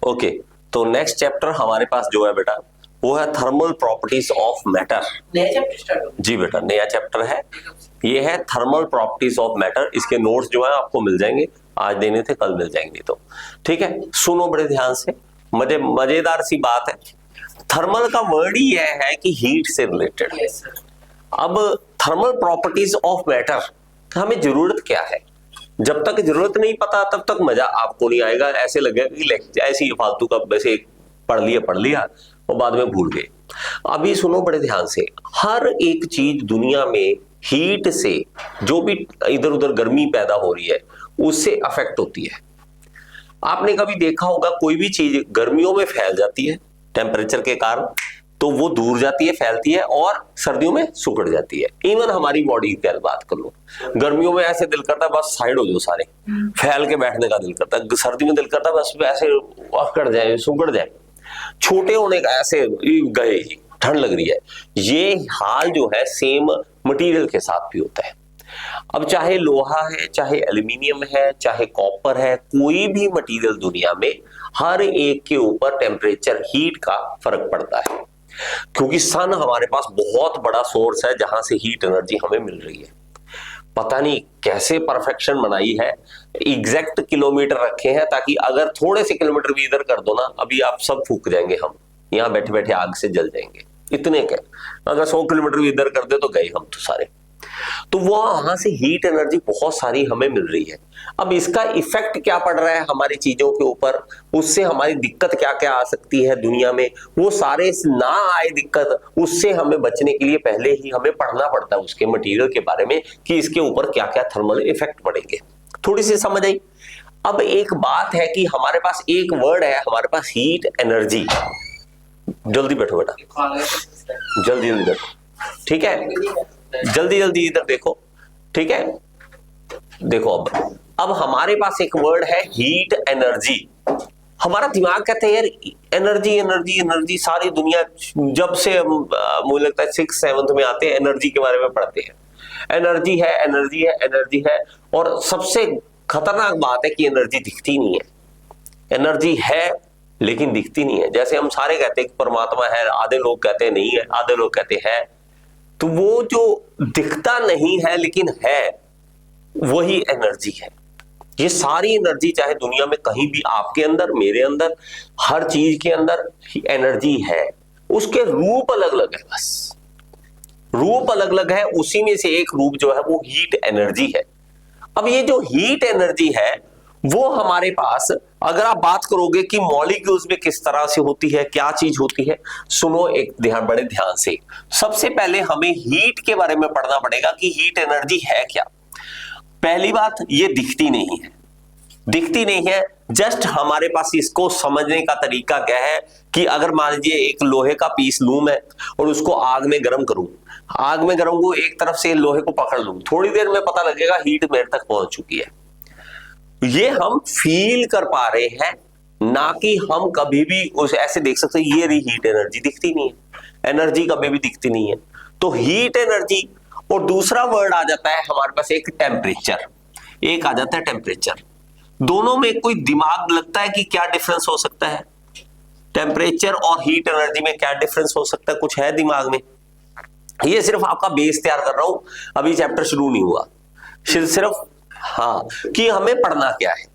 Okay, तो next chapter हमारे पास जो है बेटा वो है थर्मल प्रॉपर्टीज ऑफ मैटर। नया चैप्टर स्टार्ट हो जी बेटा, नया चैप्टर है, ये है थर्मल प्रॉपर्टीज ऑफ मैटर। इसके नोट्स जो है आपको मिल जाएंगे, आज देने थे कल मिल जाएंगे। तो ठीक है, सुनो बड़े ध्यान से, मजेदार सी बात है। थर्मल का वर्ड ही यह है कि हीट से रिलेटेड। Yes sir. अब थर्मल प्रॉपर्टीज ऑफ मैटर हमें जरूरत क्या है? जब तक जरूरत नहीं पता तब तक मजा आपको नहीं आएगा, ऐसे लगेगा कि ऐसे ही फालतू का वैसे पढ़ लिया और बाद में भूल गए। अभी सुनो बड़े ध्यान से, हर एक चीज दुनिया में हीट से जो भी इधर उधर गर्मी पैदा हो रही है उससे अफेक्ट होती है। आपने कभी देखा होगा कोई भी चीज गर्मियों में फैल जाती है टेम्परेचर के कारण, तो वो दूर जाती है, फैलती है, और सर्दियों में सिकुड़ जाती है। इवन हमारी बॉडी की बात कर लो, गर्मियों में ऐसे दिल करता है बस साइड हो जाओ सारे, फैल के बैठने का दिल करता है। सर्दी में दिल करता है बस ऐसे अकड़ जाए, सिकुड़ जाए, छोटे होने का ऐसे गए ही, ठंड लग रही है। ये हाल जो है सेम मटेरियल के साथ भी होता है। अब चाहे लोहा है, चाहे एल्यूमिनियम है, चाहे कॉपर है, कोई भी मटेरियल दुनिया में हर एक के ऊपर टेम्परेचर हीट का फर्क पड़ता है, क्योंकि सन हमारे पास बहुत बड़ा सोर्स है जहां से हीट एनर्जी हमें मिल रही है। पता नहीं कैसे परफेक्शन बनाई है, एग्जैक्ट किलोमीटर रखे हैं ताकि अगर थोड़े से किलोमीटर भी इधर कर दो ना, अभी आप सब फूक जाएंगे, हम यहाँ बैठे बैठे आग से जल जाएंगे, इतने के। अगर 100 किलोमीटर भी इधर कर दे तो गए हम तो सारे। तो वो वहां से हीट एनर्जी बहुत सारी हमें मिल रही है। अब इसका इफेक्ट क्या पड़ रहा है हमारी चीजों के ऊपर, उससे हमारी दिक्कत क्या क्या आ सकती है दुनिया में, वो सारे ना आए दिक्कत, उससे हमें बचने के लिए पहले ही हमें पढ़ना पड़ता है उसके मटेरियल के बारे में कि इसके ऊपर क्या क्या थर्मल इफेक्ट पड़ेंगे। थोड़ी सी समझ आई। अब एक बात है कि हमारे पास एक वर्ड है, हमारे पास हीट एनर्जी। जल्दी बैठो बेटा, जल्दी जल्दी बैठो, ठीक है, जल्दी जल्दी इधर देखो, ठीक है। देखो अब हमारे पास एक वर्ड है हीट एनर्जी। हमारा दिमाग कहता है यार एनर्जी एनर्जी एनर्जी, सारी दुनिया जब से मुझे लगता है 6th 7th में आते हैं एनर्जी के बारे में पढ़ते हैं। एनर्जी है, एनर्जी है, एनर्जी है, और सबसे खतरनाक बात है कि एनर्जी दिखती नहीं है। एनर्जी है लेकिन दिखती नहीं है। जैसे हम सारे कहते हैं कि परमात्मा है, आधे लोग कहते हैं नहीं है, आधे लोग कहते हैं। तो वो जो दिखता नहीं है लेकिन है, वही एनर्जी है। ये सारी एनर्जी चाहे दुनिया में कहीं भी, आपके अंदर, मेरे अंदर, हर चीज के अंदर एनर्जी है। उसके रूप अलग अलग है, बस रूप अलग अलग है। उसी में से एक रूप जो है वो हीट एनर्जी है। अब ये जो हीट एनर्जी है वो हमारे पास, अगर आप बात करोगे कि मॉलिक्यूल्स में किस तरह से होती है, क्या चीज होती है, सुनो एक बड़े ध्यान से। सबसे पहले हमें हीट के बारे में पढ़ना पड़ेगा कि हीट एनर्जी है क्या। पहली बात, ये दिखती नहीं है, दिखती नहीं है। जस्ट हमारे पास इसको समझने का तरीका क्या है कि अगर मान लीजिए एक लोहे का पीस लूं मैं और उसको आग में गर्म करूं, आग में गर्म को एक तरफ से लोहे को पकड़ लूं, थोड़ी देर में पता लगेगा हीट मेरे तक पहुंच चुकी है। ये हम फील कर पा रहे हैं, ना कि हम कभी भी उस ऐसे देख सकते हैं। ये रही हीट एनर्जी, दिखती नहीं है, एनर्जी कभी भी दिखती नहीं है। तो हीट एनर्जी, और दूसरा वर्ड आ जाता है हमारे पास एक टेम्परेचर, एक आ जाता है टेम्परेचर। दोनों में कोई दिमाग लगता है कि क्या डिफरेंस हो सकता है? टेम्परेचर और हीट एनर्जी में क्या डिफरेंस हो सकता है? कुछ है दिमाग में? ये सिर्फ आपका बेस तैयार कर रहा हूं, अभी चैप्टर शुरू नहीं हुआ, सिर्फ हाँ कि हमें पढ़ना क्या है।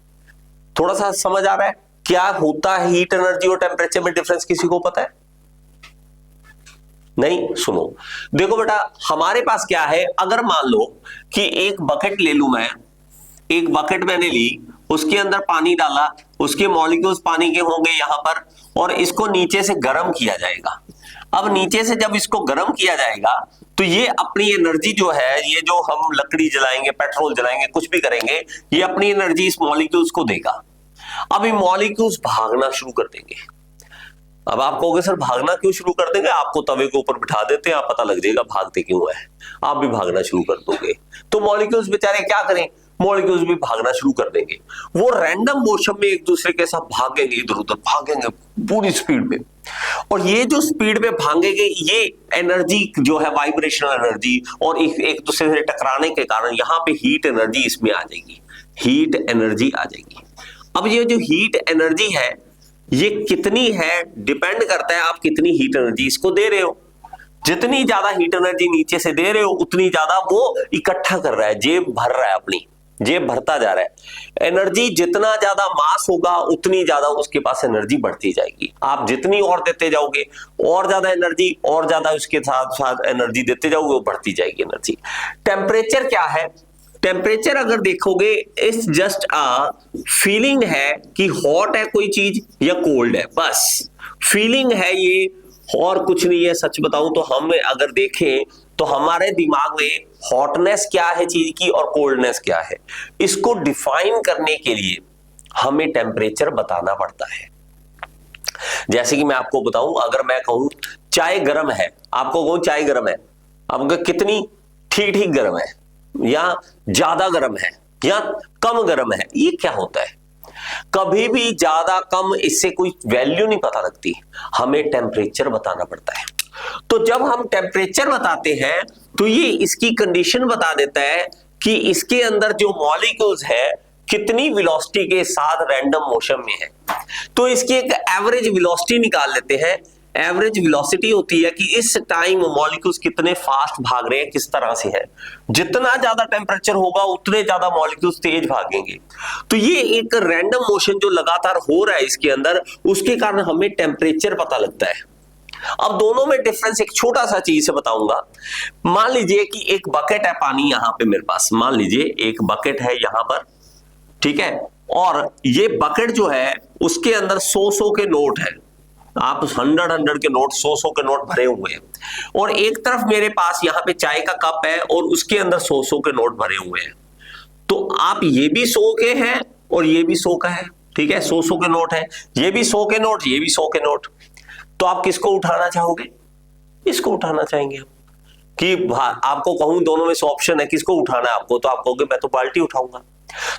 थोड़ा सा समझ आ रहा है क्या होता है हीट एनर्जी और टेम्परेचर में डिफरेंस? किसी को पता है? नहीं? सुनो, देखो बेटा, हमारे पास क्या है, अगर मान लो कि एक बकेट ले लूं मैं, एक बकेट मैंने ली, उसके अंदर पानी डाला, उसके मॉलिक्यूल्स पानी के होंगे यहां पर, और इसको नीचे से गर्म किया जाएगा। अब नीचे से जब इसको गर्म किया जाएगा तो ये अपनी एनर्जी जो है, ये जो हम लकड़ी जलाएंगे, पेट्रोल जलाएंगे, कुछ भी करेंगे, ये अपनी एनर्जी इस मॉलिक्यूल्स को देगा। अब ये मॉलिक्यूल्स भागना शुरू कर देंगे। अब आप कहोगे सर भागना क्यों शुरू कर देंगे? आपको तवे के ऊपर बिठा देते हैं, आप पता लग जाएगा भागते क्यों है, आप भी भागना शुरू कर दोगे। तो मॉलिक्यूल्स बेचारे क्या करें, मॉलिक्यूल्स भी भागना शुरू कर देंगे। वो रैंडम मोशन में एक दूसरे के साथ भागेंगे, इधर उधर भागेंगे पूरी स्पीड में, और ये जो स्पीड में भागेंगे, ये एनर्जी जो है वाइब्रेशनल एनर्जी, और एक दूसरे से टकराने के कारण यहाँ पे हीट एनर्जी इसमें आ जाएगी, हीट एनर्जी आ जाएगी। अब ये जो हीट एनर्जी है ये कितनी है डिपेंड करता है आप कितनी हीट एनर्जी इसको दे रहे हो। जितनी ज्यादा हीट एनर्जी नीचे से दे रहे हो उतनी ज्यादा वो इकट्ठा कर रहा है, जेब भर रहा है, अपनी जेब भरता जा रहा है। एनर्जी जितना ज्यादा मास होगा उतनी ज्यादा उसके पास एनर्जी बढ़ती जाएगी। आप जितनी और देते जाओगे और ज्यादा एनर्जी, और ज्यादा उसके साथ साथ एनर्जी देते जाओगे, वो बढ़ती जाएगी एनर्जी। टेम्परेचर क्या है? टेम्परेचर अगर देखोगे इट्स जस्ट अ फीलिंग है कि हॉट है कोई चीज या कोल्ड है, बस फीलिंग है ये, और कुछ नहीं है। सच बताऊं तो हम अगर देखें तो हमारे दिमाग में हॉटनेस क्या है चीज की और कोल्डनेस क्या है, इसको डिफाइन करने के लिए हमें टेम्परेचर बताना पड़ता है। जैसे कि मैं आपको बताऊं, अगर मैं कहूं चाय गर्म है, आपको कहूं चाय गर्म है, आपको कितनी ठीक ठीक गर्म है या ज्यादा गर्म है या कम गर्म है, ये क्या होता है? कभी भी ज्यादा कम इससे कोई वैल्यू नहीं पता लगती, हमें टेम्परेचर बताना पड़ता है। तो जब हम टेम्परेचर बताते हैं तो ये इसकी कंडीशन बता देता है कि इसके अंदर जो मॉलिक्यूल्स है कितनी वेलोसिटी के साथ रैंडम मोशन में है। तो इसकी एक एवरेज वेलोसिटी निकाल लेते हैं। एवरेज वेलोसिटी होती है कि इस टाइम मॉलिक्यूल्स कितने फास्ट भाग रहे हैं, किस तरह से है। जितना ज्यादा टेम्परेचर होगा उतने ज्यादा मॉलिक्यूल्स तेज भागेंगे। तो ये एक रैंडम मोशन जो लगातार हो रहा है इसके अंदर, उसके कारण हमें टेम्परेचर पता लगता है। अब दोनों में डिफरेंस एक छोटा सा चीज से बताऊंगा। मान लीजिए कि एक बकेट है पानी यहां पे मेरे पास, मान लीजिए एक बकेट है यहां पर, ठीक है, और ये बकेट जो है उसके अंदर 100 के नोट है। आप 100 के नोट, 100 के नोट भरे हुए हैं, और एक तरफ मेरे पास यहाँ पे चाय का कप है और उसके अंदर 100 के नोट भरे हुए हैं। तो आप ये भी 100 के हैं और ये भी 100 का है, ठीक है, 100 के नोट है, ये भी 100 के नोट, ये भी 100 के नोट। तो आप किसको उठाना चाहोगे? इसको उठाना चाहेंगे हम। कि आपको कहूं दोनों में से ऑप्शन है, किसको उठाना है आपको, तो आप कहोगे मैं तो बाल्टी उठाऊंगा।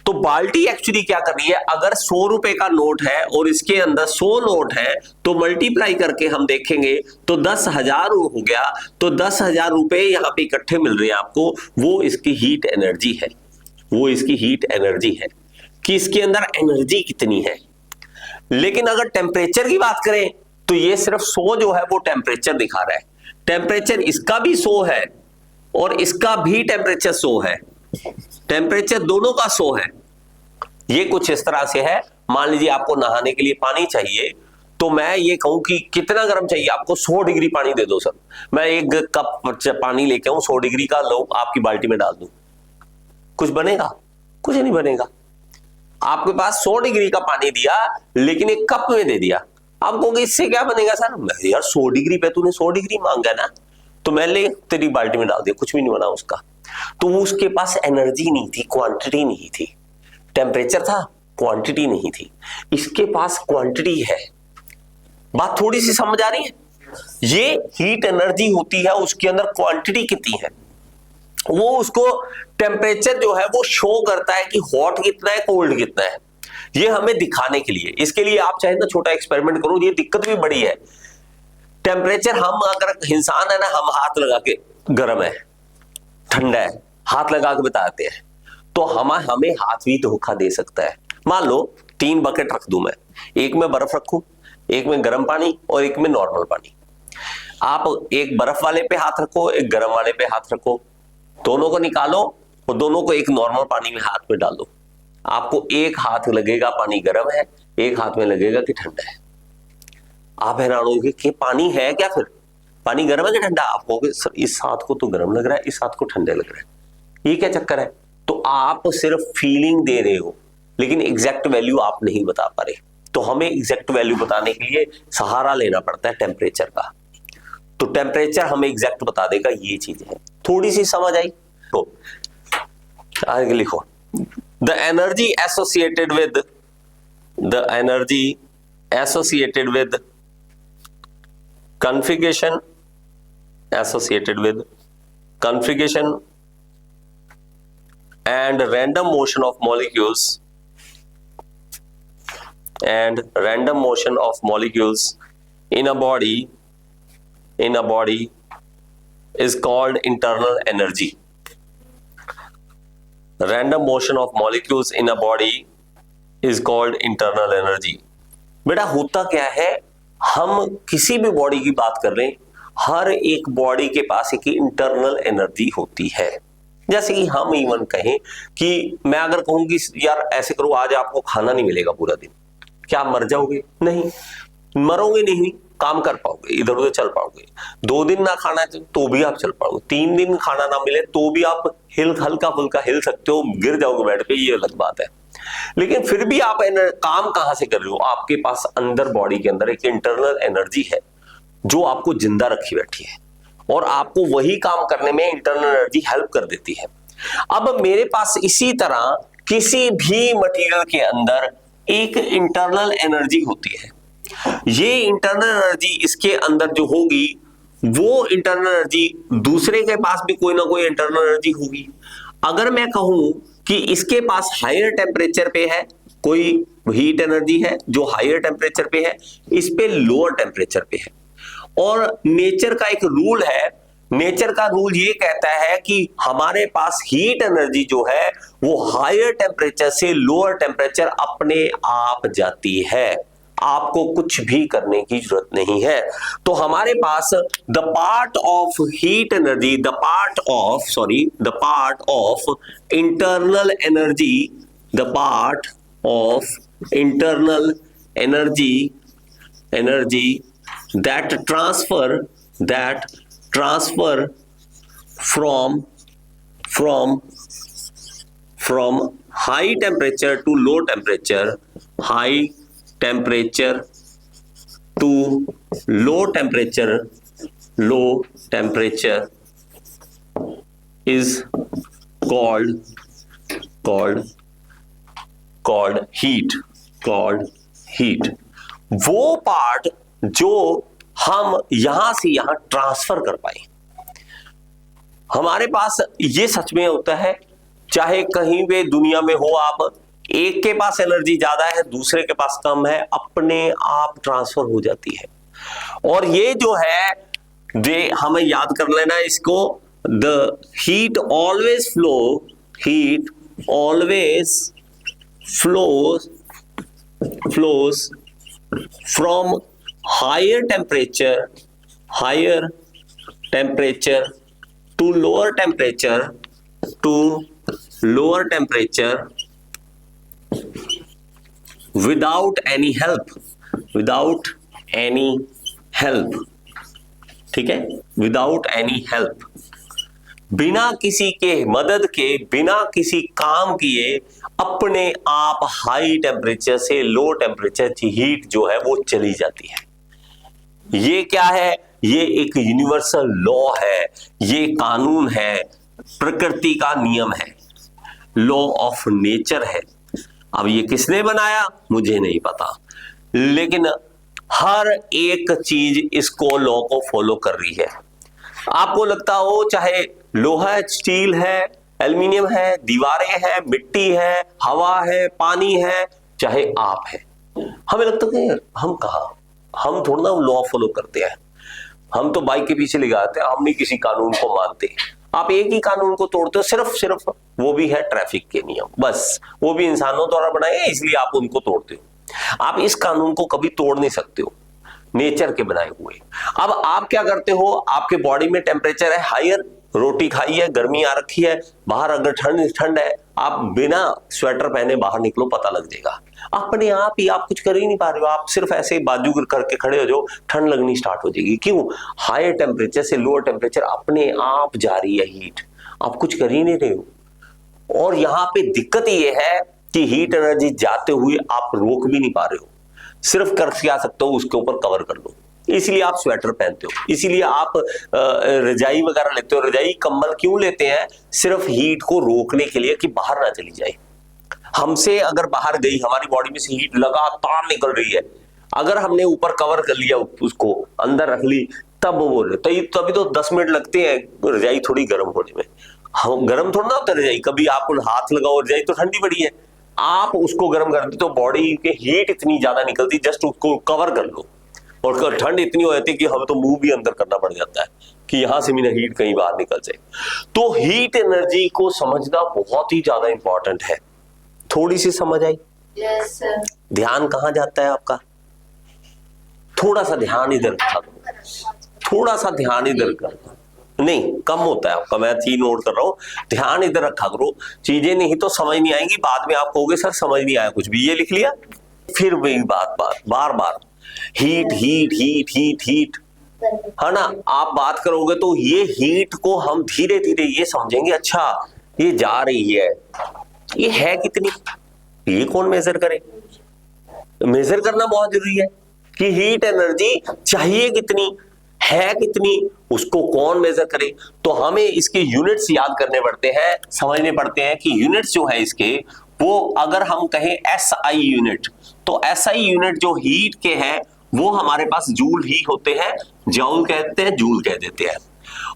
तो बाल्टी एक्चुअली क्या कर रही है, अगर 100 रुपए का नोट है और इसके अंदर 100 नोट है तो मल्टीप्लाई करके हम देखेंगे तो 10,000 हो गया। तो 10,000 रुपए यहां पे इकट्ठे मिल रहे हैं आपको, वो इसकी हीट एनर्जी है, वो इसकी हीट एनर्जी है कि इसके अंदर एनर्जी कितनी है। लेकिन अगर टेम्परेचर की बात करें तो ये सिर्फ 100 जो है वो टेम्परेचर दिखा रहा है। टेम्परेचर इसका भी 100 है और इसका भी टेम्परेचर 100 है, टेम्परेचर दोनों का 100 है। ये कुछ इस तरह से है। मान लीजिए आपको नहाने के लिए पानी चाहिए, तो मैं ये कहूं कि कितना गर्म चाहिए आपको, 100 डिग्री पानी दे दो सर। मैं एक कप पानी लेके आऊं 100 डिग्री का, लो आपकी बाल्टी में डाल दूं, कुछ बनेगा? कुछ नहीं बनेगा। आपके पास 100 डिग्री का पानी दिया लेकिन एक कप में दे दिया, आप कहोगे इससे क्या बनेगा सर? यार 100 डिग्री पे तूने 100 डिग्री मांगा ना, तो मैं ले तेरी बाल्टी में डाल दिया, कुछ भी नहीं बना उसका। तो उसके पास एनर्जी नहीं थी, क्वांटिटी नहीं थी। टेम्परेचर था, क्वांटिटी नहीं थी। इसके पास क्वांटिटी है। बात थोड़ी सी समझ आ रही है? ये हीट एनर्जी होती है, उसके अंदर क्वांटिटी कितनी है, वो उसको टेम्परेचर जो है वो शो करता है कि हॉट कितना है, कोल्ड कितना है, ये हमें दिखाने के लिए। इसके लिए आप चाहे ना छोटा एक्सपेरिमेंट करो, ये दिक्कत भी बड़ी है। टेम्परेचर हम अगर इंसान है ना, हम हाथ लगा के गर्म है ठंडा है हाथ लगा के बताते हैं, तो हमें हाथ भी धोखा दे सकता है। मान लो 3 बकेट रख दूं मैं, एक में बर्फ रखूं, एक में गर्म पानी और एक में नॉर्मल पानी। आप एक बर्फ वाले पे हाथ रखो, एक गर्म वाले पे हाथ रखो, दोनों को निकालो और दोनों को एक नॉर्मल पानी में हाथ में डाल दो। आपको एक हाथ लगेगा पानी गर्म है, एक हाथ में लगेगा कि ठंडा है। आप हैरान होंगे कि पानी है क्या, फिर पानी गर्म है कि ठंडा? आप कहोगे सर इस हाथ को तो गर्म लग रहा है, इस हाथ को ठंडा लग रहा है, ये क्या चक्कर है? तो आप सिर्फ फीलिंग दे रहे हो, लेकिन एग्जैक्ट वैल्यू आप नहीं बता पा रहे। तो हमें एग्जैक्ट वैल्यू बताने के लिए सहारा लेना पड़ता है टेम्परेचर का। तो टेम्परेचर हमें एग्जैक्ट बता देगा, ये चीज है। थोड़ी सी समझ आई? तो आगे लिखो, the energy associated with configuration and random motion of molecules in a body is called internal energy. Random motion of molecules in a body is called internal energy. बेटा होता क्या है, हम किसी भी बॉडी की बात कर रहे हैं, हर एक बॉडी के पास एक इंटरनल एनर्जी होती है। जैसे कि हम इवन कहें कि मैं अगर कहूं कि यार ऐसे करो, आज आपको खाना नहीं मिलेगा पूरा दिन, क्या आप मर जाओगे? नहीं, मरोगे नहीं, काम कर पाओगे, इधर उधर चल पाओगे। 2 दिन ना खाना है तो भी आप चल पाओगे, 3 दिन खाना ना मिले तो भी आप हल्का फुल्का हिल सकते हो, गिर जाओगे बेड पे, ये अलग बात है। लेकिन फिर भी आप काम कहां से कर रहे हो? आपके पास अंदर बॉडी के अंदर एक इंटरनल एनर्जी है जो आपको जिंदा रखी बैठी है, और आपको वही काम करने में इंटरनल एनर्जी हेल्प कर देती है। अब मेरे पास इसी तरह किसी भी मटेरियल के अंदर एक इंटरनल एनर्जी होती है। ये इंटरनल एनर्जी इसके अंदर जो होगी, वो इंटरनल एनर्जी दूसरे के पास भी कोई ना कोई इंटरनल एनर्जी होगी। अगर मैं कहूं कि इसके पास हायर टेम्परेचर पे है, कोई हीट एनर्जी है जो हायर टेम्परेचर पे है, इस पे लोअर टेम्परेचर पे है, और नेचर का एक रूल है, नेचर का रूल ये कहता है कि हमारे पास हीट एनर्जी जो है वो हायर टेम्परेचर से लोअर टेम्परेचर अपने आप जाती है, आपको कुछ भी करने की जरूरत नहीं है। तो हमारे पास the part of heat energy, the part of internal energy, the part of internal energy that transfer from high temperature to low temperature, high temperature to low temperature is called heat, वो part जो हम यहां से यहां transfer कर पाए। हमारे पास ये सच में होता है, चाहे कहीं भी दुनिया में हो आप, एक के पास एनर्जी ज्यादा है दूसरे के पास कम है, अपने आप ट्रांसफर हो जाती है। और ये जो है, ये हमें याद कर लेना इसको, the heat always flows from higher temperature to lower temperature without any help, ठीक है, without any help, बिना किसी के मदद के, बिना किसी काम किए, अपने आप हाई टेम्परेचर से लो टेम्परेचर की हीट जो है वो चली जाती है। ये क्या है? ये एक यूनिवर्सल लॉ है, ये कानून है, प्रकृति का नियम है, लॉ ऑफ नेचर है। अब ये किसने बनाया मुझे नहीं पता, लेकिन हर एक चीज इसको लॉ को फॉलो कर रही है। आपको लगता हो चाहे लोहा, स्टील है, एल्युमिनियम है, दीवारें हैं, मिट्टी है, हवा है, पानी है, चाहे आप है, हमें लगता है कि हम कहा, हम थोड़ा ना लॉ फॉलो करते हैं, हम तो बाइक के पीछे ले जाते हैं, हम नहीं किसी कानून को मानते। आप एक ही कानून को तोड़ते हो, सिर्फ वो भी है ट्रैफिक के नियम, बस वो भी इंसानों द्वारा बनाए हैं इसलिए आप उनको तोड़ते हो। आप इस कानून को कभी तोड़ नहीं सकते हो, नेचर के बनाए हुए। अब आप क्या करते हो, आपके बॉडी में टेम्परेचर है हायर, रोटी खाई है, गर्मी आ रखी है, बाहर अगर ठंड है, आप बिना स्वेटर पहने बाहर निकलो, पता लग जाएगा अपने आप ही, आप कुछ कर ही नहीं पा रहे हो, आप सिर्फ ऐसे बाजू करके खड़े हो जाओ, ठंड लगनी स्टार्ट हो जाएगी। क्यों? हायर टेम्परेचर से लोअर टेम्परेचर अपने आप जा रही है हीट, आप कुछ कर ही नहीं रहे हो। और यहाँ पे दिक्कत ये है कि हीट एनर्जी जाते हुए आप रोक भी नहीं पा रहे हो, सिर्फ कर क्या सकते हो, उसके ऊपर कवर कर लो, इसलिए आप स्वेटर पहनते हो, इसीलिए आप रजाई वगैरह लेते हो। रजाई कंबल क्यों लेते हैं? सिर्फ हीट को रोकने के लिए कि बाहर ना चली जाए। हमसे अगर बाहर गई, हमारी बॉडी में से हीट लगातार निकल रही है, अगर हमने ऊपर कवर कर लिया, उसको अंदर रख ली, तब वो तभी तो 10 मिनट लगते हैं रजाई थोड़ी गर्म होने में। हम गर्म थोड़ा ना होता रजाई, कभी आप हाथ लगाओ, रजाई तो ठंडी पड़ी है, आप उसको गर्म कर दो तो बॉडी के हीट इतनी ज्यादा निकलती, जस्ट उसको कवर कर लो, और ठंड इतनी हो जाती है कि हमें तो मुंह भी अंदर करना पड़ जाता है कि यहां से मेरा हीट कहीं बाहर निकल जाए। तो हीट एनर्जी को समझना बहुत ही ज्यादा इंपॉर्टेंट है। थोड़ी सी समझ आई? Yes, sir. ध्यान कहां जाता है आपका? थोड़ा सा ध्यान इधर रखा करो, थोड़ा सा ध्यान इधर कर, नहीं कम होता है आपका, मैं 3 नोट कर रहा हूं, ध्यान इधर रखा करो, चीजें नहीं तो समझ नहीं आएंगी, बाद में आप कहोगे सर समझ नहीं आया कुछ भी, ये लिख लिया, फिर वही बात बार बार heat heat heat heat heat, है ना। आप बात करोगे तो ये हीट को हम धीरे धीरे ये समझेंगे, अच्छा ये जा रही है, ये है कितनी, ये कौन मेजर करे, मेजर करना बहुत जरूरी है कि हीट एनर्जी चाहिए कितनी, है कितनी, उसको कौन मेजर करे। तो हमें इसके यूनिट्स याद करने पड़ते हैं, समझने पड़ते हैं कि यूनिट्स जो है इसके, वो अगर हम कहें SI यूनिट, तो SI यूनिट जो हीट के हैं वो हमारे पास जूल ही होते हैं, जूल कहते हैं, जूल कह देते हैं।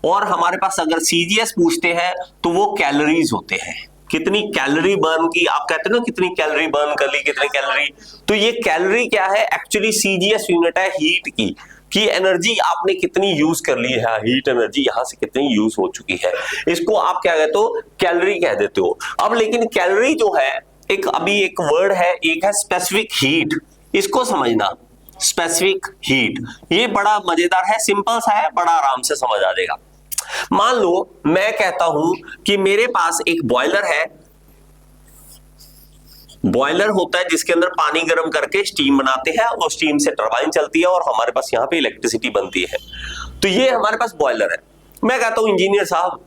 और हमारे पास अगर CGS पूछते हैं तो वो कैलोरीज होते हैं, कितनी कैलोरी बर्न की, आप कहते हैं ना कितनी कैलोरी बर्न कर ली, कितनी कैलोरी, तो ये कैलोरी क्या है, एक्चुअली CGS यूनिट है हीट की, कि एनर्जी आपने कितनी यूज कर ली है, हीट एनर्जी यहां से कितनी यूज हो चुकी है, इसको आप क्या कहते हो, कैलोरी कह देते हो। अब लेकिन कैलोरी जो है, एक अभी एक वर्ड है, एक है स्पेसिफिक हीट, इसको समझना, स्पेसिफिक हीट, ये बड़ा मजेदार है, सिंपल सा है, बड़ा आराम से समझ आ जाएगा। मान लो मैं कहता हूं कि मेरे पास एक बॉयलर है, बॉयलर होता है जिसके अंदर पानी गर्म करके स्टीम बनाते हैं और स्टीम से टरबाइन चलती है और हमारे पास यहां पे इलेक्ट्रिसिटी बनती है, तो ये हमारे पास बॉयलर है। मैं कहता हूं इंजीनियर साहब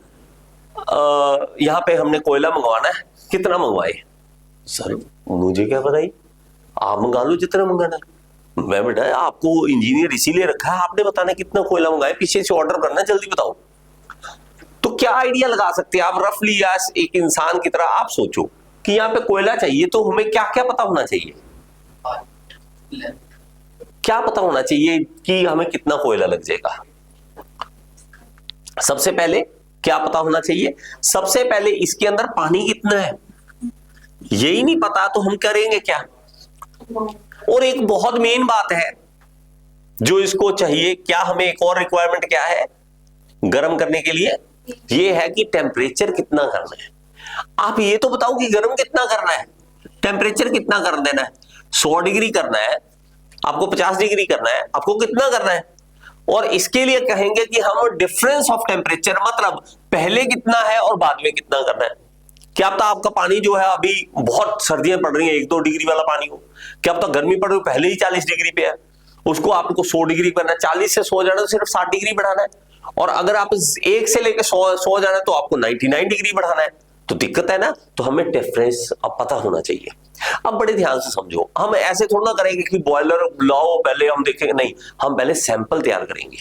यहां पे हमने कोयला मंगवाना है, कितना मंगवाए? सर मुझे क्या पता, आप मंगा लो जितना मंगाना है। मैं बेटा आपको इंजीनियर इसीलिए रखा है, आपने बताना कितना कोयला मंगाए, पीछे से ऑर्डर करना, जल्दी बताओ। तो क्या आइडिया लगा सकते हैं आप रफली, एक इंसान की तरह आप सोचो कि यहाँ पे कोयला चाहिए, तो हमें क्या क्या पता होना चाहिए, क्या पता होना चाहिए कि हमें कितना कोयला लग जाएगा। सबसे पहले क्या पता होना चाहिए, सबसे पहले इसके अंदर पानी कितना है, यही नहीं पता तो हम करेंगे क्या। और एक बहुत मेन बात है जो इसको चाहिए, क्या हमें एक और रिक्वायरमेंट क्या है गर्म करने के लिए, ये है कि टेम्परेचर कितना करना है। आप ये तो बताओ कि गर्म कितना करना है, टेम्परेचर कितना कर देना है, 100 डिग्री करना है आपको, 50 डिग्री करना है आपको, कितना करना है। और इसके लिए कहेंगे कि हम डिफरेंस ऑफ टेम्परेचर, मतलब पहले कितना है और बाद में कितना करना है। क्या पता आपका पानी जो है अभी बहुत सर्दियां पड़ रही हैं 1-2 डिग्री वाला पानी हो, क्या पता गर्मी पड़ रही हो पहले ही 40 डिग्री पे है, उसको आपको 100 डिग्री करना है, 40 से 100 जाना तो सिर्फ 60 डिग्री बढ़ाना है, और अगर आप 1 से लेकर 100 जाना है तो आपको 99 डिग्री बढ़ाना है, तो दिक्कत है ना। तो हमें डिफरेंस अब पता होना चाहिए। अब बड़े ध्यान से समझो, हम ऐसे थोड़ा ना करेंगे कि बॉयलर लाओ पहले हम देखेंगे, नहीं, हम पहले सैंपल तैयार करेंगे।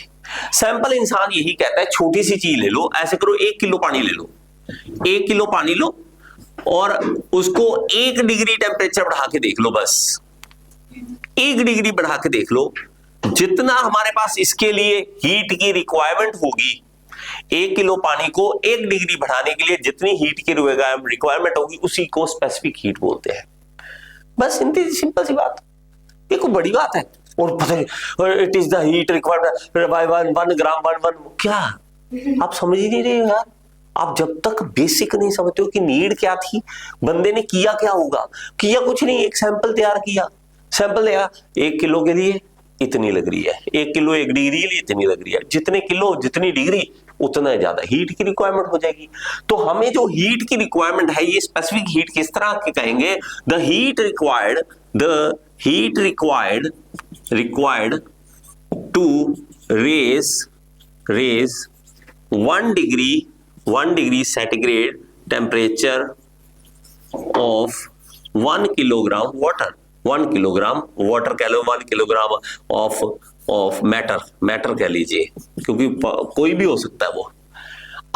सैंपल इंसान यही कहता है, छोटी सी चीज ले लो, ऐसे करो 1 किलो पानी ले लो, 1 किलो पानी लो और उसको 1 डिग्री टेम्परेचर बढ़ा के देख लो, बस 1 डिग्री बढ़ा के देख लो, जितना हमारे पास इसके लिए हीट की रिक्वायरमेंट होगी, 1 किलो पानी को 1 डिग्री बढ़ाने के लिए जितनी हीट की रिक्वायरमेंट होगी उसी को स्पेसिफिक हीट बोलते हैं। बस सिंपल सी बात, ये कोई बड़ी बात है। और पता नहीं it is the heat required by 1 ग्राम 1 क्या, आप समझ ही नहीं रहे हो यार। आप जब तक बेसिक नहीं समझते हो कि नीड क्या थी, बंदे ने किया क्या होगा, किया कुछ नहीं, एक सैंपल तैयार किया, सैंपल लिया 1 किलो के लिए इतनी लग रही है, 1 किलो 1 डिग्री के लिए इतनी लग रही है, जितने किलो जितनी डिग्री उतना ज्यादा हीट की रिक्वायरमेंट हो जाएगी। तो हमें जो हीट की रिक्वायरमेंट है, ये स्पेसिफिक हीट किस तरह के कहेंगे, the heat required to raise 1 degree centigrade temperature of 1 kilogram water, 1 kilogram water कह लो, 1 किलोग्राम ऑफ मैटर कह लीजिए, क्योंकि कोई भी हो सकता है वो।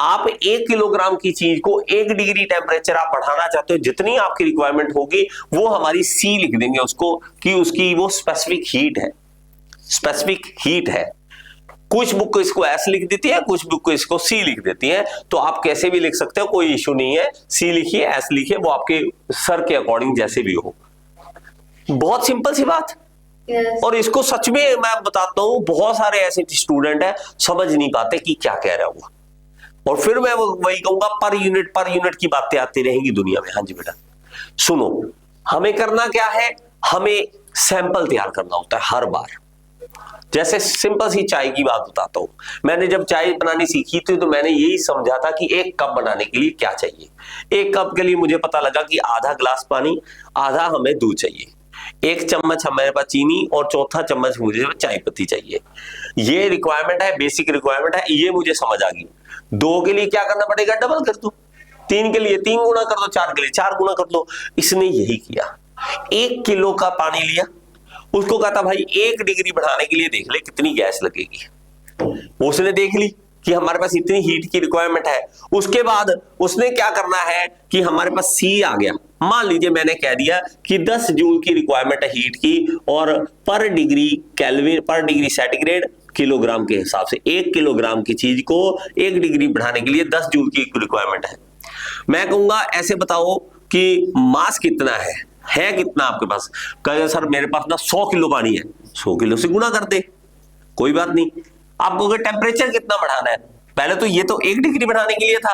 आप 1 किलोग्राम की चीज को 1 डिग्री टेम्परेचर आप बढ़ाना चाहते हो, जितनी आपकी रिक्वायरमेंट होगी वो हमारी सी लिख देंगे उसको, कि उसकी वो स्पेसिफिक हीट है। कुछ बुक इसको एस लिख देती है, कुछ बुक इसको सी लिख देती है, तो आप कैसे भी लिख सकते हो, कोई इश्यू नहीं है, सी लिखिए एस लिखिए, वो आपके सर के अकॉर्डिंग जैसे भी हो। बहुत सिंपल सी बात। और इसको सच में मैं बताता हूं, बहुत सारे ऐसे स्टूडेंट हैं समझ नहीं पाते कि क्या कह रहा हुआ, और फिर मैं वही कहूंगा पर यूनिट की बातें आती रहेंगी दुनिया में। हाँ जी बेटा सुनो, हमें करना क्या है, हमें सैंपल तैयार करना होता है हर बार। जैसे सिंपल सी चाय की बात बताता हूं। मैंने जब चाय बनानी सीखी थी तो मैंने यही समझा था कि एक कप बनाने के लिए क्या चाहिए। एक कप के लिए मुझे पता लगा कि आधा ग्लास पानी, आधा हमें दूध चाहिए, 1 चम्मच हमारे पास चीनी और चौथा चम्मच मुझे चाय पत्ती चाहिए। ये रिक्वायरमेंट है, बेसिक रिक्वायरमेंट है, ये मुझे समझ आ गई। 2 के लिए क्या करना पड़ेगा, डबल कर दो। 3 के लिए 3 गुना कर दो, 4 के लिए 4 गुना कर दो। इसने यही किया, 1 किलो का पानी लिया, उसको कहा था भाई 1 डिग्री बढ़ाने के लिए देख ले कितनी गैस लगेगी। उसने देख ली कि हमारे पास इतनी हीट की रिक्वायरमेंट है। उसके बाद उसने क्या करना है कि हमारे पास सी आ गया। मान लीजिए मैंने कह दिया कि 10 जूल की रिक्वायरमेंट है हीट की, और पर डिग्री केल्विन, पर डिग्री सेंटीग्रेड किलोग्राम के हिसाब से 1 किलोग्राम की चीज को 1 डिग्री बढ़ाने के लिए 10 जूल की रिक्वायरमेंट है। मैं कहूंगा ऐसे बताओ कि मास कितना है कितना आपके पास। कहेगा सर मेरे पास ना 100 किलो पानी है, 100 किलो से गुना कर दे, कोई बात नहीं। आपको अगर टेम्परेचर कितना बढ़ाना है, पहले तो ये तो 1 डिग्री बढ़ाने के लिए था,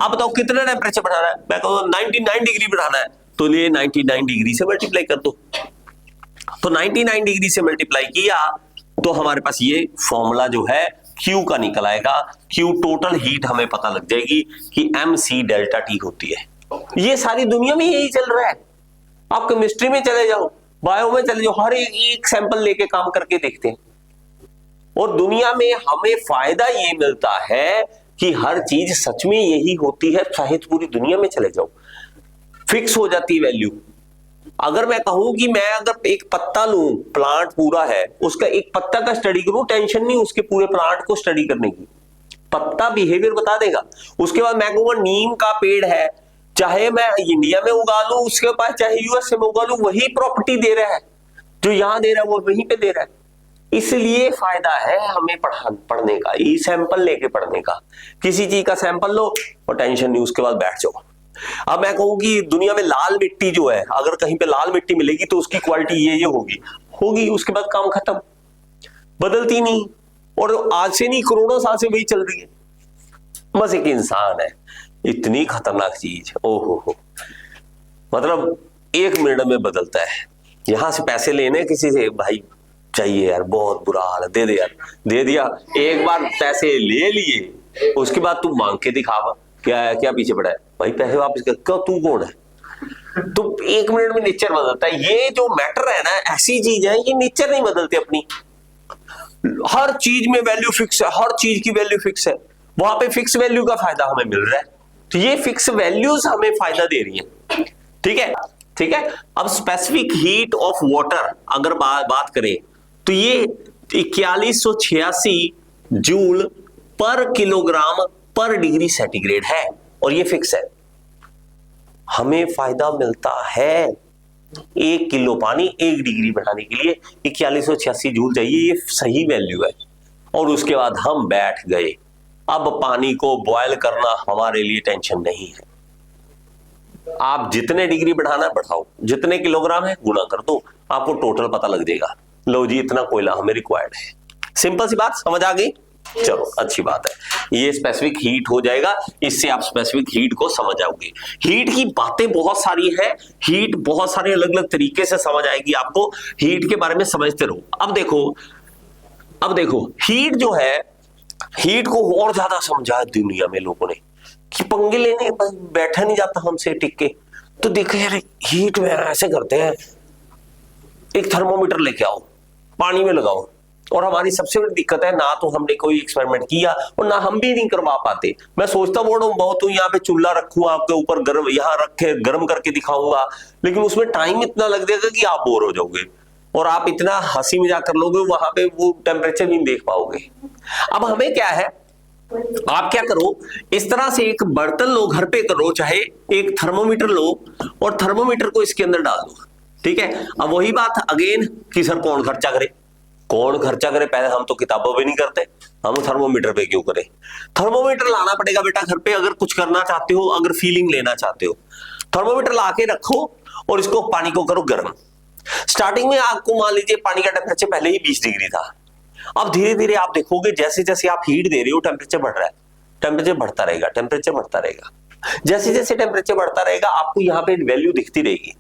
आप बताओ कितना टेम्परेचर बढ़ाना है। मैं कहूँ 99 डिग्री बढ़ाना है, तो ये 99 डिग्री से मल्टीप्लाई कर दो। तो 99 डिग्री से मल्टीप्लाई किया तो हमारे पास ये फॉर्मूला जो है Q का निकल आएगा। Q टोटल हीट हमें पता लग जाएगी कि MC डेल्टा T होती है। ये सारी दुनिया में यही चल रहा है। आप केमिस्ट्री में चले जाओ, बायो में चले जाओ, हर एक सैंपल लेके काम करके देखते हैं। और दुनिया में हमें फायदा ये मिलता है कि हर चीज सच में यही होती है, चाहे पूरी दुनिया में चले जाओ, फिक्स हो जाती है वैल्यू। अगर मैं कहूं कि मैं अगर एक पत्ता लूं, प्लांट पूरा है, उसका एक पत्ता का स्टडी करूं, टेंशन नहीं उसके पूरे प्लांट को स्टडी करने की, पत्ता बिहेवियर बता देगा। उसके बाद मैं कहूंगा नीम का पेड़ है, चाहे मैं इंडिया में उगा लूं उसके पास, चाहे यूएसए में उगा लूं, वही प्रॉपर्टी दे रहा है जो यहां दे रहा है, वो वहीं पे दे रहा है। इसलिए फायदा है हमें पढ़ने का, ये सैंपल लेके पढ़ने का। किसी चीज का सैंपल लो और टेंशन नहीं, उसके बाद बैठ जाओ। अब मैं कहूं कि दुनिया में लाल मिट्टी जो है, अगर कहीं पे लाल मिट्टी मिलेगी तो उसकी क्वालिटी ये होगी, उसके बाद काम खत्म, बदलती नहीं। और आज से नहीं, करोड़ों साल से वही चल रही है। बस एक इंसान है, इतनी खतरनाक चीज, ओहो, मतलब 1 मिनट में बदलता है। यहां से पैसे लेने किसी से, भाई चाहिए यार, बहुत बुरा हाल है, दे दे यार, दे दिया। एक बार पैसे ले लिए, उसके बाद तू मांग के दिखावा, क्या है, क्या पीछे पड़ा है, भाई पैसे वापस कर, क्यों, तू कौन है। तो 1 मिनट में नेचर बदलता है। ये जो मैटर है ना, ऐसी चीज है, ये नेचर नहीं बदलते अपनी। हर चीज में वैल्यू फिक्स है, हर चीज की वैल्यू फिक्स है। वहां पे फिक्स वैल्यू का फायदा हमें मिल रहा है, तो ये फिक्स वैल्यूज हमें फायदा दे रही है। ठीक है, ठीक है। अब स्पेसिफिक हीट ऑफ वाटर अगर बात करें तो ये 4186 जूल पर किलोग्राम पर डिग्री सेंटीग्रेड है, और ये फिक्स है। हमें फायदा मिलता है 1 किलो पानी 1 डिग्री बढ़ाने के लिए 4186 जूल चाहिए, ये सही वैल्यू है। और उसके बाद हम बैठ गए, अब पानी को बॉयल करना हमारे लिए टेंशन नहीं है। आप जितने डिग्री बढ़ाना है बढ़ाओ, जितने किलोग्राम है गुना कर दो, आपको टोटल पता लग जाएगा। लो जी, इतना कोयला हमें रिक्वायर्ड है। सिंपल सी बात, समझ आ गई? चलो अच्छी बात है, ये स्पेसिफिक हीट हो जाएगा। इससे आप स्पेसिफिक हीट को समझ आओगे। हीट की बातें बहुत सारी है, हीट बहुत सारे अलग अलग तरीके से समझ आएगी आपको। हीट के बारे में समझते रहो। अब देखो हीट जो है, हीट को और ज्यादा समझा दुनिया में लोगों ने कि पंगे लेने बैठा नहीं जाता हमसे टिक के। तो देखो यार, हीट में ऐसे करते हैं, एक थर्मोमीटर लेके आओ, पानी में लगाओ। और हमारी सबसे बड़ी दिक्कत है, ना तो हमने कोई एक्सपेरिमेंट किया और ना हम भी नहीं करवा पाते। मैं सोचता बहुत हूँ यहाँ पे चूल्हा रखूं आपके ऊपर, गर्म यहाँ रख के गर्म करके दिखाऊंगा, लेकिन उसमें टाइम इतना लग जाएगा कि आप बोर हो जाओगे और आप इतना हंसी मजाक कर लोगे, वहां पे वो टेम्परेचर नहीं देख पाओगे। अब हमें क्या है, आप क्या करो, इस तरह से एक बर्तन लो, घर पे करो, चाहे एक थर्मोमीटर लो और थर्मोमीटर को इसके अंदर डाल दो। ठीक है। अब वही बात अगेन कि सर कौन खर्चा करे, कौन खर्चा करे, पहले हम तो किताबों पे नहीं करते, हम थर्मोमीटर पे क्यों करें। थर्मोमीटर लाना पड़ेगा बेटा घर पे, अगर कुछ करना चाहते हो, अगर फीलिंग लेना चाहते हो। थर्मोमीटर ला के रखो और इसको पानी को करो गर्म। स्टार्टिंग में आपको मान लीजिए पानी का टेम्परेचर पहले ही 20 डिग्री था। अब धीरे धीरे आप देखोगे जैसे जैसे आप हीट दे रहे हो टेम्परेचर बढ़ रहा है, टेम्परेचर बढ़ता रहेगा, टेम्परेचर बढ़ता रहेगा। जैसे जैसे टेम्परेचर बढ़ता रहेगा आपको यहाँ पे वैल्यू दिखती रहेगी।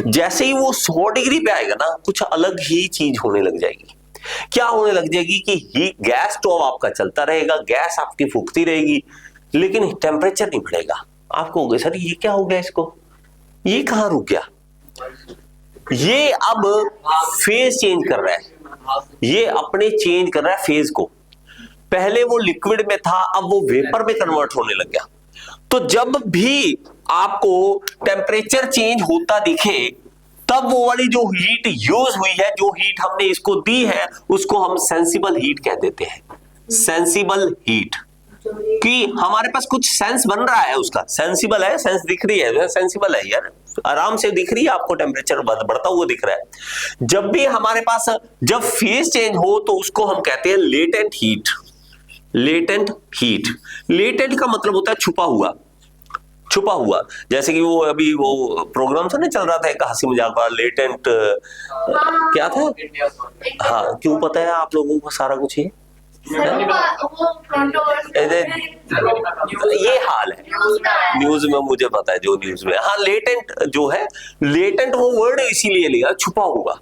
जैसे ही वो 100 डिग्री पे आएगा ना, कुछ अलग ही चीज होने लग जाएगी। क्या होने लग जाएगी कि गैस स्टोव आपका चलता रहेगा, गैस आपकी फूकती रहेगी, लेकिन टेम्परेचर नहीं बढ़ेगा। आप कहोगे सर ये क्या हो गया, इसको ये कहां रुक गया? ये अब फेज चेंज कर रहा है, ये अपने चेंज कर रहा है फेज को। पहले वो लिक्विड में था, अब वो वेपर में कन्वर्ट होने लग गया। तो जब भी आपको टेम्परेचर चेंज होता दिखे, तब वो वाली जो हीट यूज हुई है, जो हीट हमने इसको दी है, उसको हम सेंसिबल हीट कह देते हैं। सेंसिबल हीट कि हमारे पास कुछ सेंस बन रहा है, उसका सेंसिबल है, सेंस दिख रही है, सेंसिबल है यार, आराम से दिख रही है आपको, टेम्परेचर बढ़ता हुआ दिख रहा है। जब भी हमारे पास जब फेज चेंज हो तो उसको हम कहते हैं latent heat. Latent heat, latent का मतलब होता है छुपा हुआ, छुपा हुआ। जैसे कि वो अभी वो प्रोग्राम से ना चल रहा था एक हंसी मजाक वाला, लेटेंट क्या था? हाँ, क्यों पता है आप लोगों को सारा कुछ ये? ये हाल है न्यूज में, मुझे पता है जो न्यूज में। हाँ, लेटेंट जो है, लेटेंट वो वर्ड इसीलिए लिया, छुपा हुआ।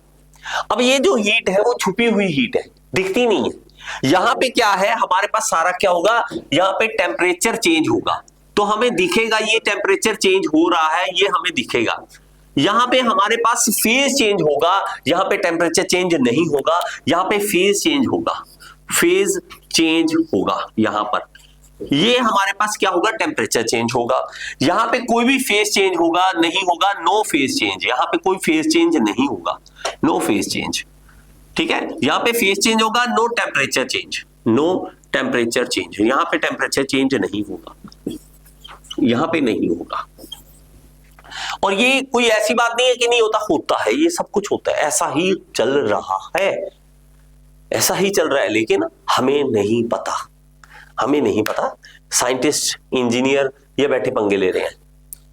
अब ये जो हीट है वो छुपी हुई हीट है, दिखती नहीं है। यहां पे क्या है, हमारे पास सारा क्या होगा, यहां पे टेम्परेचर चेंज होगा तो हमें दिखेगा ये टेम्परेचर चेंज हो रहा है, ये हमें दिखेगा। यहां पे हमारे पास फेज चेंज होगा, यहां पे टेम्परेचर चेंज नहीं होगा, यहां पे फेज चेंज होगा, फेज चेंज होगा। यहां पर ये हमारे पास क्या होगा, टेम्परेचर चेंज होगा। यहां पे कोई भी फेज चेंज होगा नहीं होगा, नो फेज चेंज। यहां पे कोई फेज चेंज नहीं होगा, नो फेज चेंज, ठीक है। यहां पे फेज चेंज होगा, no temperature change, no temperature change. यहां पे टेम्परेचर चेंज नहीं होगा, यहां पे नहीं होगा। और ये कोई ऐसी बात नहीं है कि नहीं होता, होता है, ये सब कुछ होता है, ऐसा ही चल रहा है, ऐसा ही चल रहा है, लेकिन हमें नहीं पता, हमें नहीं पता। साइंटिस्ट, इंजीनियर ये बैठे पंगे ले रहे हैं,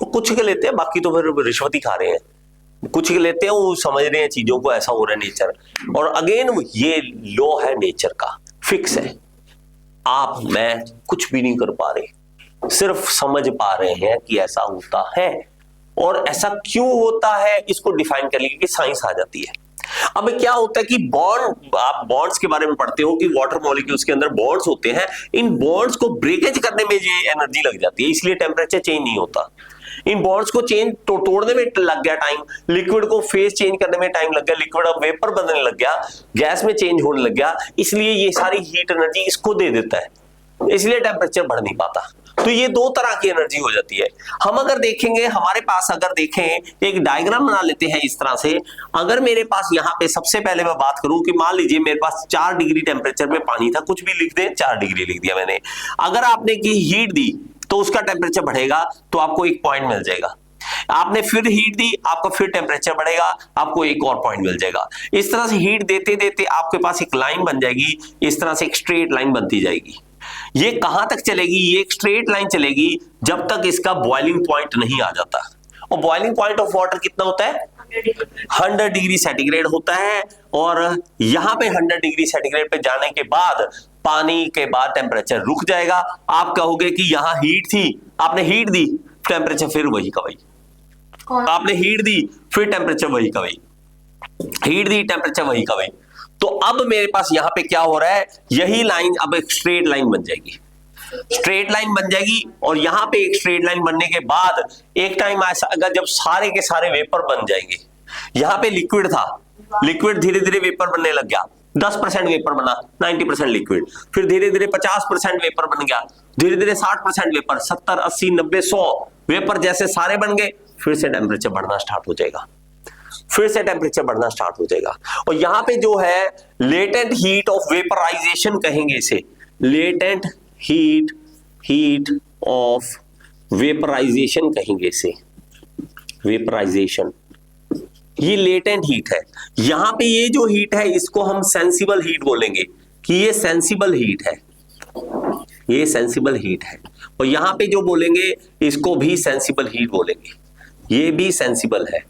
वो कुछ के लेते हैं, बाकी तो फिर रिश्वत ही खा रहे हैं। कुछ के लेते हैं, वो समझ रहे हैं चीजों को, ऐसा हो रहा है नेचर। और अगेन ये लॉ है नेचर का, फिक्स है। आप मैं कुछ भी नहीं कर पा रहे, सिर्फ समझ पा रहे हैं कि ऐसा होता है। और ऐसा क्यों होता है इसको डिफाइन करने की साइंस आ जाती है। अब क्या होता है कि बॉन्ड, आप बॉन्ड्स के बारे में पढ़ते हो कि वाटर मॉलिक्यूल्स के अंदर बॉन्ड्स होते हैं, इन बॉन्ड्स को ब्रेकेज करने में ये एनर्जी लग जाती है, इसलिए टेम्परेचर चेंज नहीं होता। इन बॉन्ड्स को चेंज तोड़ने में लग गया टाइम, लिक्विड को फेज चेंज करने में टाइम लग गया, लिक्विड अब वेपर बनने लग गया, गैस में चेंज होने लग गया, इसलिए ये सारी हीट एनर्जी इसको दे देता है, इसलिए टेम्परेचर बढ़ नहीं पाता। तो ये दो तरह की एनर्जी हो जाती है। हम अगर देखेंगे, हमारे पास अगर देखें, एक डायग्राम बना लेते हैं इस तरह से। अगर मेरे पास यहाँ पे सबसे पहले मैं बात करूं कि मान लीजिए मेरे पास 4 डिग्री टेम्परेचर में पानी था, कुछ भी लिख दें, 4 डिग्री लिख दिया मैंने। अगर आपने की हीट दी तो उसका टेम्परेचर बढ़ेगा, तो आपको एक पॉइंट मिल जाएगा। आपने फिर हीट दी, आपका फिर टेम्परेचर बढ़ेगा, आपको एक और पॉइंट मिल जाएगा। इस तरह से हीट देते देते आपके पास एक लाइन बन जाएगी, इस तरह से एक स्ट्रेट लाइन बनती जाएगी। ये कहां तक चलेगी, ये एक स्ट्रेट लाइन चलेगी जब तक इसका बॉइलिंग पॉइंट नहीं आ जाता। और बॉइलिंग पॉइंट ऑफ वाटर कितना होता है, 100 डिग्री सेंटीग्रेड होता है। और यहां पे 100 डिग्री सेंटीग्रेड पे जाने के बाद पानी के बाद टेम्परेचर रुक जाएगा। आप कहोगे कि यहां हीट थी, आपने हीट दी, टेम्परेचर फिर वही का वही, आपने हीट दी फिर टेम्परेचर वही का वही, हीट दी टेम्परेचर वही का वही। तो अब मेरे पास यहां पे क्या हो रहा है, यही लाइन अब एक स्ट्रेट लाइन बन जाएगी, स्ट्रेट लाइन बन जाएगी। और यहां पे एक स्ट्रेट लाइन बनने के बाद एक टाइम ऐसा अगर जब सारे के सारे वेपर बन जाएंगे, यहां पे लिक्विड था, लिक्विड धीरे धीरे वेपर बनने लग गया, 10% वेपर बना, 90% लिक्विड, फिर धीरे धीरे 50% वेपर बन गया, धीरे धीरे 60% वेपर, 70, 80, 90, 100 वेपर जैसे सारे बन गए, फिर से टेम्परेचर बढ़ना स्टार्ट हो जाएगा, फिर से टेम्परेचर बढ़ना स्टार्ट हो जाएगा। और यहां पे जो है लेटेंट हीट ऑफ वेपराइजेशन कहेंगे इसे, लेटेंट हीट ऑफ वेपराइजेशन कहेंगे इसे, वेपराइजेशन, ये लेटेंट हीट है। यहां पे ये जो हीट है इसको हम सेंसिबल हीट बोलेंगे कि ये सेंसिबल हीट है, ये सेंसिबल हीट है। और यहां पे जो बोलेंगे इसको भी सेंसिबल हीट बोलेंगे, ये भी सेंसिबल है।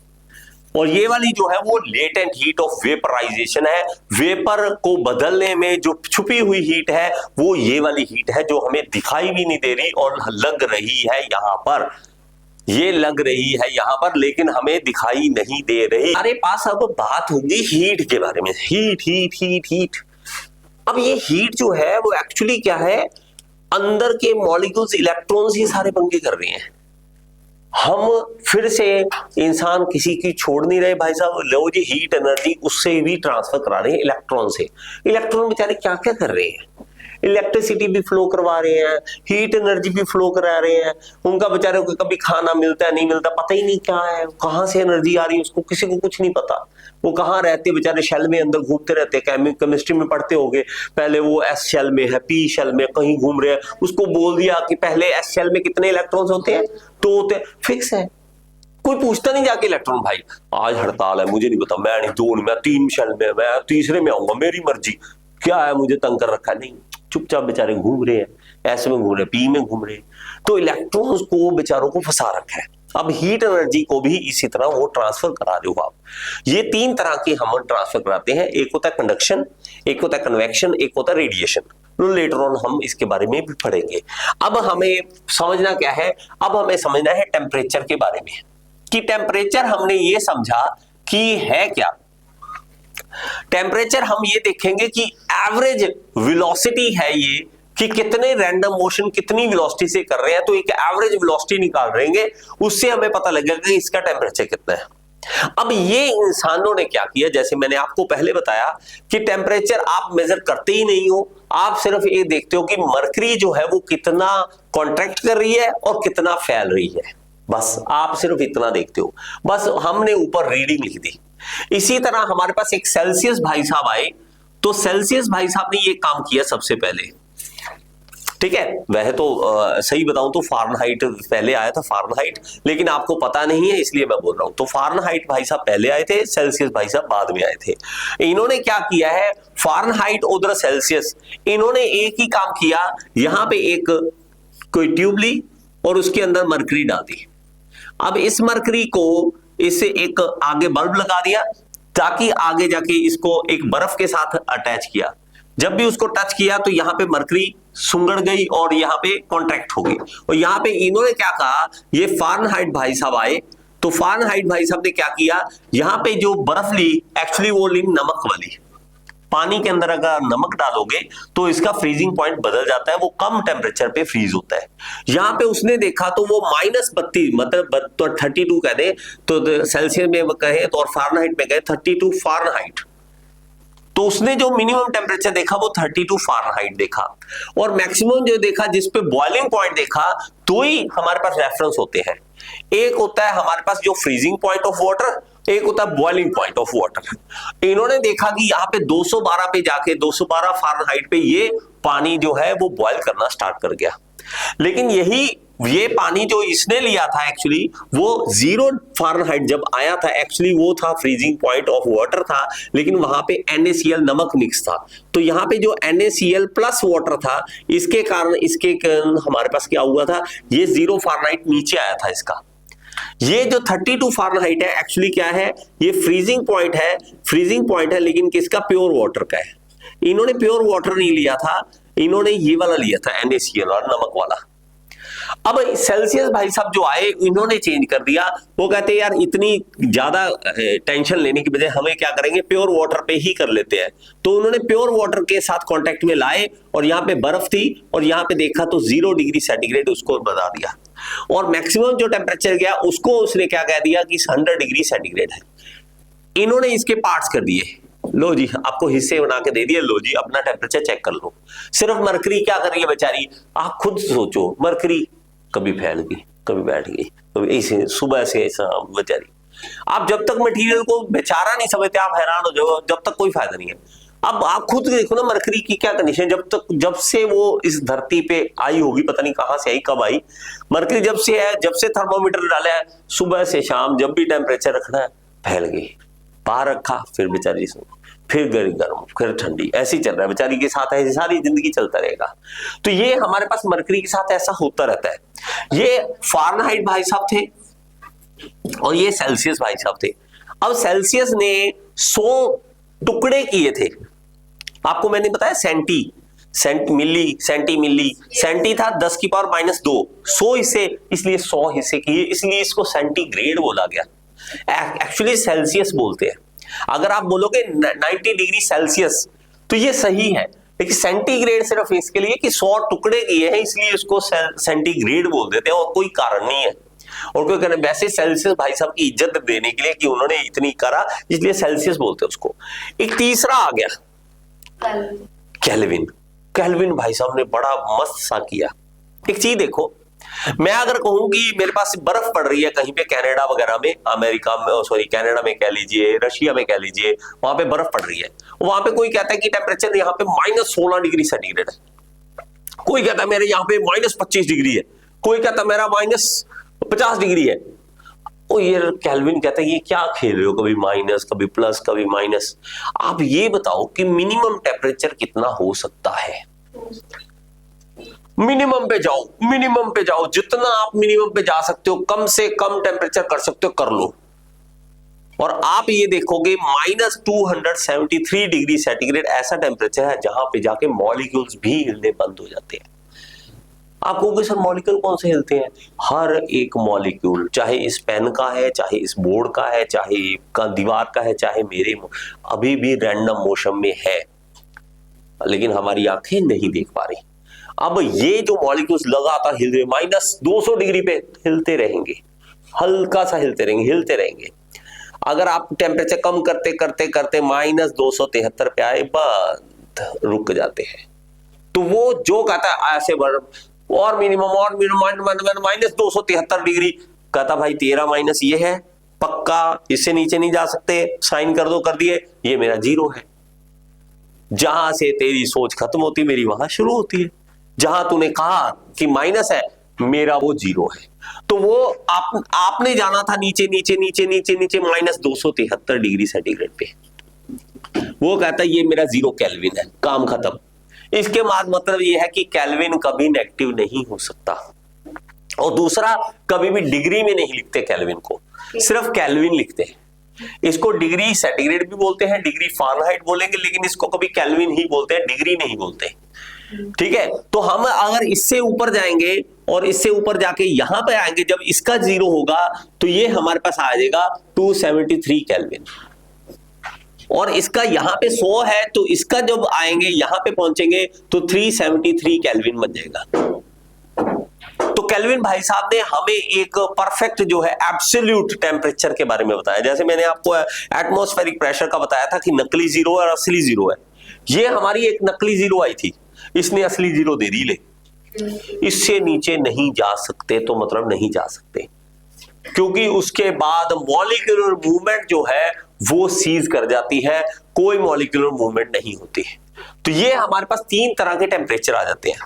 और ये वाली जो है वो लेटेंट हीट ऑफ वेपराइजेशन है। वेपर को बदलने में जो छुपी हुई हीट है वो ये वाली हीट है जो हमें दिखाई भी नहीं दे रही और लग रही है यहां पर, ये लग रही है यहां पर, लेकिन हमें दिखाई नहीं दे रही। हमारे पास अब बात होगी हीट के बारे में, हीट हीट हीट हीट। अब ये हीट जो है वो एक्चुअली क्या है, अंदर के मॉलिक्यूल्स इलेक्ट्रॉन्स ही सारे पंगे कर रहे हैं। हम फिर से इंसान किसी की छोड़ नहीं रहे भाई साहब, लो जी हीट एनर्जी उससे भी ट्रांसफर करा रहे हैं इलेक्ट्रॉन से। इलेक्ट्रॉन बेचारे क्या क्या कर रहे हैं, इलेक्ट्रिसिटी भी फ्लो करवा रहे हैं, हीट एनर्जी भी फ्लो करा रहे हैं। उनका बेचारे को कभी खाना मिलता है नहीं मिलता पता ही नहीं, क्या है कहां से एनर्जी आ रही है उसको किसी को कुछ नहीं पता। वो कहाँ रहते बेचारे, शेल में अंदर घूमते रहते हैं। केमिस्ट्री में पढ़ते होंगे, पहले वो एस शेल में है, पी शेल में कहीं घूम रहे हैं, उसको बोल दिया कि पहले एस शेल में कितने इलेक्ट्रॉन्स होते हैं, 2 होते हैं, फिक्स है। कोई पूछता नहीं जाके इलेक्ट्रॉन भाई आज हड़ताल है मुझे नहीं पता, मैं नहीं 2 नहीं मैं 3 शेल में, मैं तीसरे में आऊंगा मेरी मर्जी, क्या है मुझे तंग कर रखा नहीं। चुपचाप बेचारे घूम रहे हैं, एस में घूम रहे, पी में घूम रहे। तो इलेक्ट्रॉन्स को बेचारों को फंसा रखा है। अब हीट एनर्जी को भी इसी तरह वो ट्रांसफर करा रहे हो आप। ये 3 तरह के हम ट्रांसफर कराते हैं, एक होता है कंडक्शन, एक होता है कन्वेक्शन, एक होता है रेडिएशन। लेटर ऑन हम इसके बारे में भी पढ़ेंगे। अब हमें समझना क्या है, अब हमें समझना है टेम्परेचर के बारे में, कि टेम्परेचर हमने ये समझा कि है क्या। टेम्परेचर हम ये देखेंगे कि एवरेज वेलोसिटी है ये, कि कितने रैंडम मोशन कितनी वेलोसिटी से कर रहे हैं, तो एक एवरेज वेलोसिटी निकाल रहेंगे, उससे हमें पता लगेगा कि इसका टेम्परेचर कितना है। अब ये इंसानों ने क्या किया, जैसे मैंने आपको पहले बताया कि टेम्परेचर आप मेजर करते ही नहीं हो, आप सिर्फ ये देखते हो कि मरकरी जो है वो कितना कॉन्ट्रैक्ट कर रही है और कितना फैल रही है, बस आप सिर्फ इतना देखते हो। बस हमने ऊपर रीडिंग लिख दी। इसी तरह हमारे पास एक सेल्सियस भाई साहब आए, तो सेल्सियस भाई साहब ने ये काम किया सबसे पहले, ठीक है। वह तो सही बताऊं तो फारेनहाइट पहले आया था, फारेनहाइट, लेकिन आपको पता नहीं है इसलिए मैं बोल रहा हूं। तो फारेनहाइट भाई साहब पहले आए थे, सेल्सियस भाई साहब बाद में आए थे। इन्होंने क्या किया है, फारेनहाइट उधर सेल्सियस, इन्होंने एक ही काम किया, यहां पे एक कोई ट्यूब ली और उसके अंदर मरकरी डाल दी। अब इस मरकरी को इससे एक आगे बल्ब लगा दिया, ताकि आगे जाके इसको एक बर्फ के साथ अटैच किया। जब भी उसको टच किया तो यहां पे मरकरी सुंगड़ गई और यहां पे कॉन्ट्रैक्ट हो गई। और यहां पे इन्होंने क्या कहा, ये फारेनहाइट भाई साहब आए, तो फारेनहाइट भाई साहब ने क्या किया, यहां पे जो बर्फ ली एक्चुअली वो ली नमक वाली। पानी के अंदर अगर नमक डालोगे तो इसका फ्रीजिंग पॉइंट बदल जाता है, वो कम टेम्परेचर पे फ्रीज होता है। यहां पे उसने देखा तो वो -32 मतलब तो 32 कह दे तो सेल्सियस में कहे तो, और फारेनहाइट में कहे 32 फारेनहाइट, तो उसने जो मिनिमम टेम्परेचर देखा वो 32 फारेनहाइट देखा, और मैक्सिमम जो देखा जिस पे बॉइलिंग पॉइंट देखा, दो ही हमारे पास रेफरेंस होते हैं। एक होता है हमारे पास जो फ्रीजिंग पॉइंट ऑफ वाटर, एक होता है बॉइलिंग पॉइंट ऑफ वाटर। इन्होंने देखा कि यहाँ पे 212 पे जाके 212 फारेनहाइट पे ये पानी जो है वो बॉयल करना स्टार्ट कर गया। लेकिन ये पानी जो इसने लिया था एक्चुअली वो 0 फारेनहाइट जब आया था, एक्चुअली वो था फ्रीजिंग पॉइंट ऑफ वाटर था, लेकिन वहां पे NaCl नमक मिक्स था। तो यहाँ पे जो NaCl प्लस वाटर था, इसके कारण हमारे पास क्या हुआ था, ये 0 फारेनहाइट नीचे आया था इसका। ये जो 32 फारेनहाइट है एक्चुअली क्या है, ये फ्रीजिंग पॉइंट है लेकिन किसका, प्योर वाटर का है। इन्होंने प्योर वाटर नहीं लिया था, इन्होंने ये वाला लिया था NaCl और नमक वाला। अब सेल्सियस भाई साहब जो आए इन्होंने चेंज कर दिया, वो कहते हैं यार इतनी ज्यादा टेंशन लेने की बजाय हमें क्या करेंगे, प्योर वाटर पे ही कर लेते हैं। तो उन्होंने प्योर वाटर के साथ कांटेक्ट में लाए और यहाँ पे बर्फ थी और यहाँ पे देखा तो 0 डिग्री सेंटीग्रेड उसको बता दिया, और मैक्सिमम जो टेम्परेचर गया उसको उसने क्या कह दिया कि 100 डिग्री सेंटीग्रेड है। इन्होंने इसके पार्ट्स कर दिए, लो जी आपको हिस्से बना के दे दिए, लो जी अपना टेम्परेचर चेक कर लो। सिर्फ मरकरी क्या कर रही है बेचारी, आप खुद सोचो, मरकरी कभी फैल गई कभी बैठ गई, कभी ऐसे सुबह से ऐसा बेचारी। आप जब तक मटेरियल को बेचारा नहीं समझते आप हैरान हो जाओ, जब तक कोई फायदा नहीं है। अब आप खुद देखो ना मरकरी की क्या कंडीशन, जब से वो इस धरती पे आई होगी, पता नहीं कहां से आई कब आई मरकरी, जब से थर्मोमीटर डाला है सुबह से शाम, जब भी टेम्परेचर रखना है फैल गई। बाहर रखा फिर बेचारी फिर गर्म फिर ठंडी, ऐसे ही चल रहा है बेचारी के साथ, ऐसी सारी जिंदगी चलता रहेगा। तो ये हमारे पास मरकरी के साथ ऐसा होता रहता है। ये फारेनहाइट भाई साहब थे और ये सेल्सियस भाई साहब थे। अब सेल्सियस ने 100 टुकड़े किए थे, आपको मैंने बताया सेंटी था 10 की पावर -2, 100 हिस्से, इसलिए 100 हिस्से किए, इसलिए इसको सेंटीग्रेड बोला गया। एक्चुअली सेल्सियस बोलते हैं। अगर आप बोलोगे 90 डिग्री सेल्सियस तो ये सही है, लेकिन सेंटीग्रेड सिर्फ इसके लिए कि 100 टुकड़े किए हैं इसलिए इसको सेंटीग्रेड बोल देते हैं, और कोई कारण नहीं है। और कोई कहने वैसे सेल्सियस भाई साहब की इज्जत देने के लिए कि उन्होंने इतनी करा इसलिए सेल्सियस बोलते हैं उसको। एक तीसरा आ गया केल्विन। केल्विन भाई साहब ने बड़ा मस्त सा किया। एक चीज देखो, मैं अगर कहूं कि मेरे पास बर्फ पड़ रही है कहीं पे कनाडा वगैरह में, अमेरिका में, सॉरी कनाडा में कह लीजिए, रशिया में कह लीजिए, वहां पे बर्फ पड़ रही है, वहां पे कोई कहता है कि टेम्परेचर यहाँ पे -16 डिग्री सेंटीग्रेड है, कोई कहता है मेरे यहाँ पे -25 डिग्री है, कोई कहता है मेरा -50 डिग्री है। ओ ये केल्विन कहता है ये क्या खेल रहे हो, कभी माइनस कभी प्लस कभी माइनस। आप ये बताओ कि मिनिमम टेम्परेचर कितना हो सकता है। मिनिमम पे जाओ, मिनिमम पे जाओ, जितना आप मिनिमम पे जा सकते हो, कम से कम टेम्परेचर कर सकते हो कर लो, और आप ये देखोगे -273 डिग्री सेंटीग्रेड ऐसा टेम्परेचर है जहां पे जाके मॉलिक्यूल्स भी हिलने बंद हो जाते हैं। आप कहोगे सर मॉलिक्यूल कौन से हिलते हैं? हर एक मॉलिक्यूल, चाहे इस पेन का है, चाहे इस बोर्ड का है, चाहे का दीवार का है, चाहे मेरे, अभी भी रैंडम मोशन में है, लेकिन हमारी आंखें नहीं देख पा रही। अब ये जो मॉलिक्यूल्स लगातार हिल रहे, -200 डिग्री पे हिलते रहेंगे, हल्का सा हिलते रहेंगे, हिलते रहेंगे। अगर आप टेम्परेचर कम करते करते करते -273 पे आए, बंद, रुक जाते हैं। तो वो जो कहता है ऐसे और मिनिमम -273 डिग्री, कहता भाई तेरा माइनस ये है, पक्का इससे नीचे नहीं जा सकते, साइन कर दो, कर दिए, ये मेरा 0 है। जहां से तेरी सोच खत्म होती मेरी वहां शुरू होती है। जहां तूने कहा कि माइनस है, मेरा वो 0 है। तो वो आपने जाना था नीचे नीचे नीचे नीचे नीचे -273 डिग्री सेंटीग्रेड पे, वो कहता है ये मेरा 0 केल्विन है, काम खत्म। इसके बाद मतलब ये है कि केल्विन कभी नेगेटिव नहीं हो सकता। और दूसरा, कभी भी डिग्री में नहीं लिखते केल्विन को, सिर्फ केल्विन लिखते हैं। इसको डिग्री सेंटीग्रेड भी बोलते हैं, डिग्री फ़ारेनहाइट बोलेंगे, लेकिन इसको कभी केल्विन ही बोलते हैं, डिग्री नहीं बोलते। ठीक है, तो हम अगर इससे ऊपर जाएंगे और इससे ऊपर जाके यहां पे आएंगे, जब इसका 0 होगा तो ये हमारे पास आ जाएगा 273 केल्विन, और इसका यहां पे 100 है, तो इसका जब आएंगे यहां पे पहुंचेंगे तो 373 केल्विन बन जाएगा। तो केल्विन भाई साहब ने हमें एक परफेक्ट जो है एब्सोल्यूट टेम्परेचर के बारे में बताया। जैसे मैंने आपको एटमॉस्फेरिक प्रेशर का बताया था कि नकली 0 और असली 0 है, ये हमारी एक नकली 0 आई थी, इसने असली 0 दे दी। ले, इससे नीचे नहीं जा सकते, तो मतलब नहीं जा सकते, क्योंकि उसके बाद मॉलिक्यूलर मूवमेंट जो है वो सीज कर जाती है, कोई मॉलिक्यूलर मूवमेंट नहीं होती। तो ये हमारे पास 3 तरह के टेम्परेचर आ जाते हैं।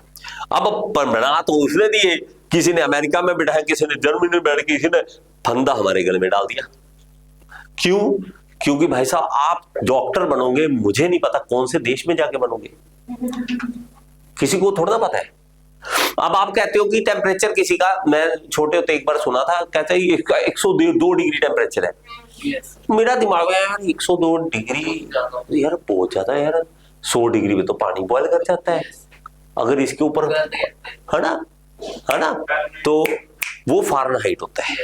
अब बना तो उसने दिए, किसी ने अमेरिका में बिठाया, किसी ने जर्मनी में बैठ, किसी ने फंदा हमारे गले में डाल दिया। क्यों? क्योंकि भाई साहब आप डॉक्टर बनोगे, मुझे नहीं पता कौन से देश में जाके बनोगे, किसी को थोड़ा ना पता है। अब आप कहते हो कि टेम्परेचर किसी का, मैं छोटे होते एक बार सुना था, कहते हैं 102 डिग्री टेम्परेचर है। मेरा दिमाग है यार 102 डिग्री यार बहुत ज्यादा है यार, 100 डिग्री में तो पानी बॉयल कर जाता है, अगर इसके ऊपर है ना, तो वो फ़ारेनहाइट होता है,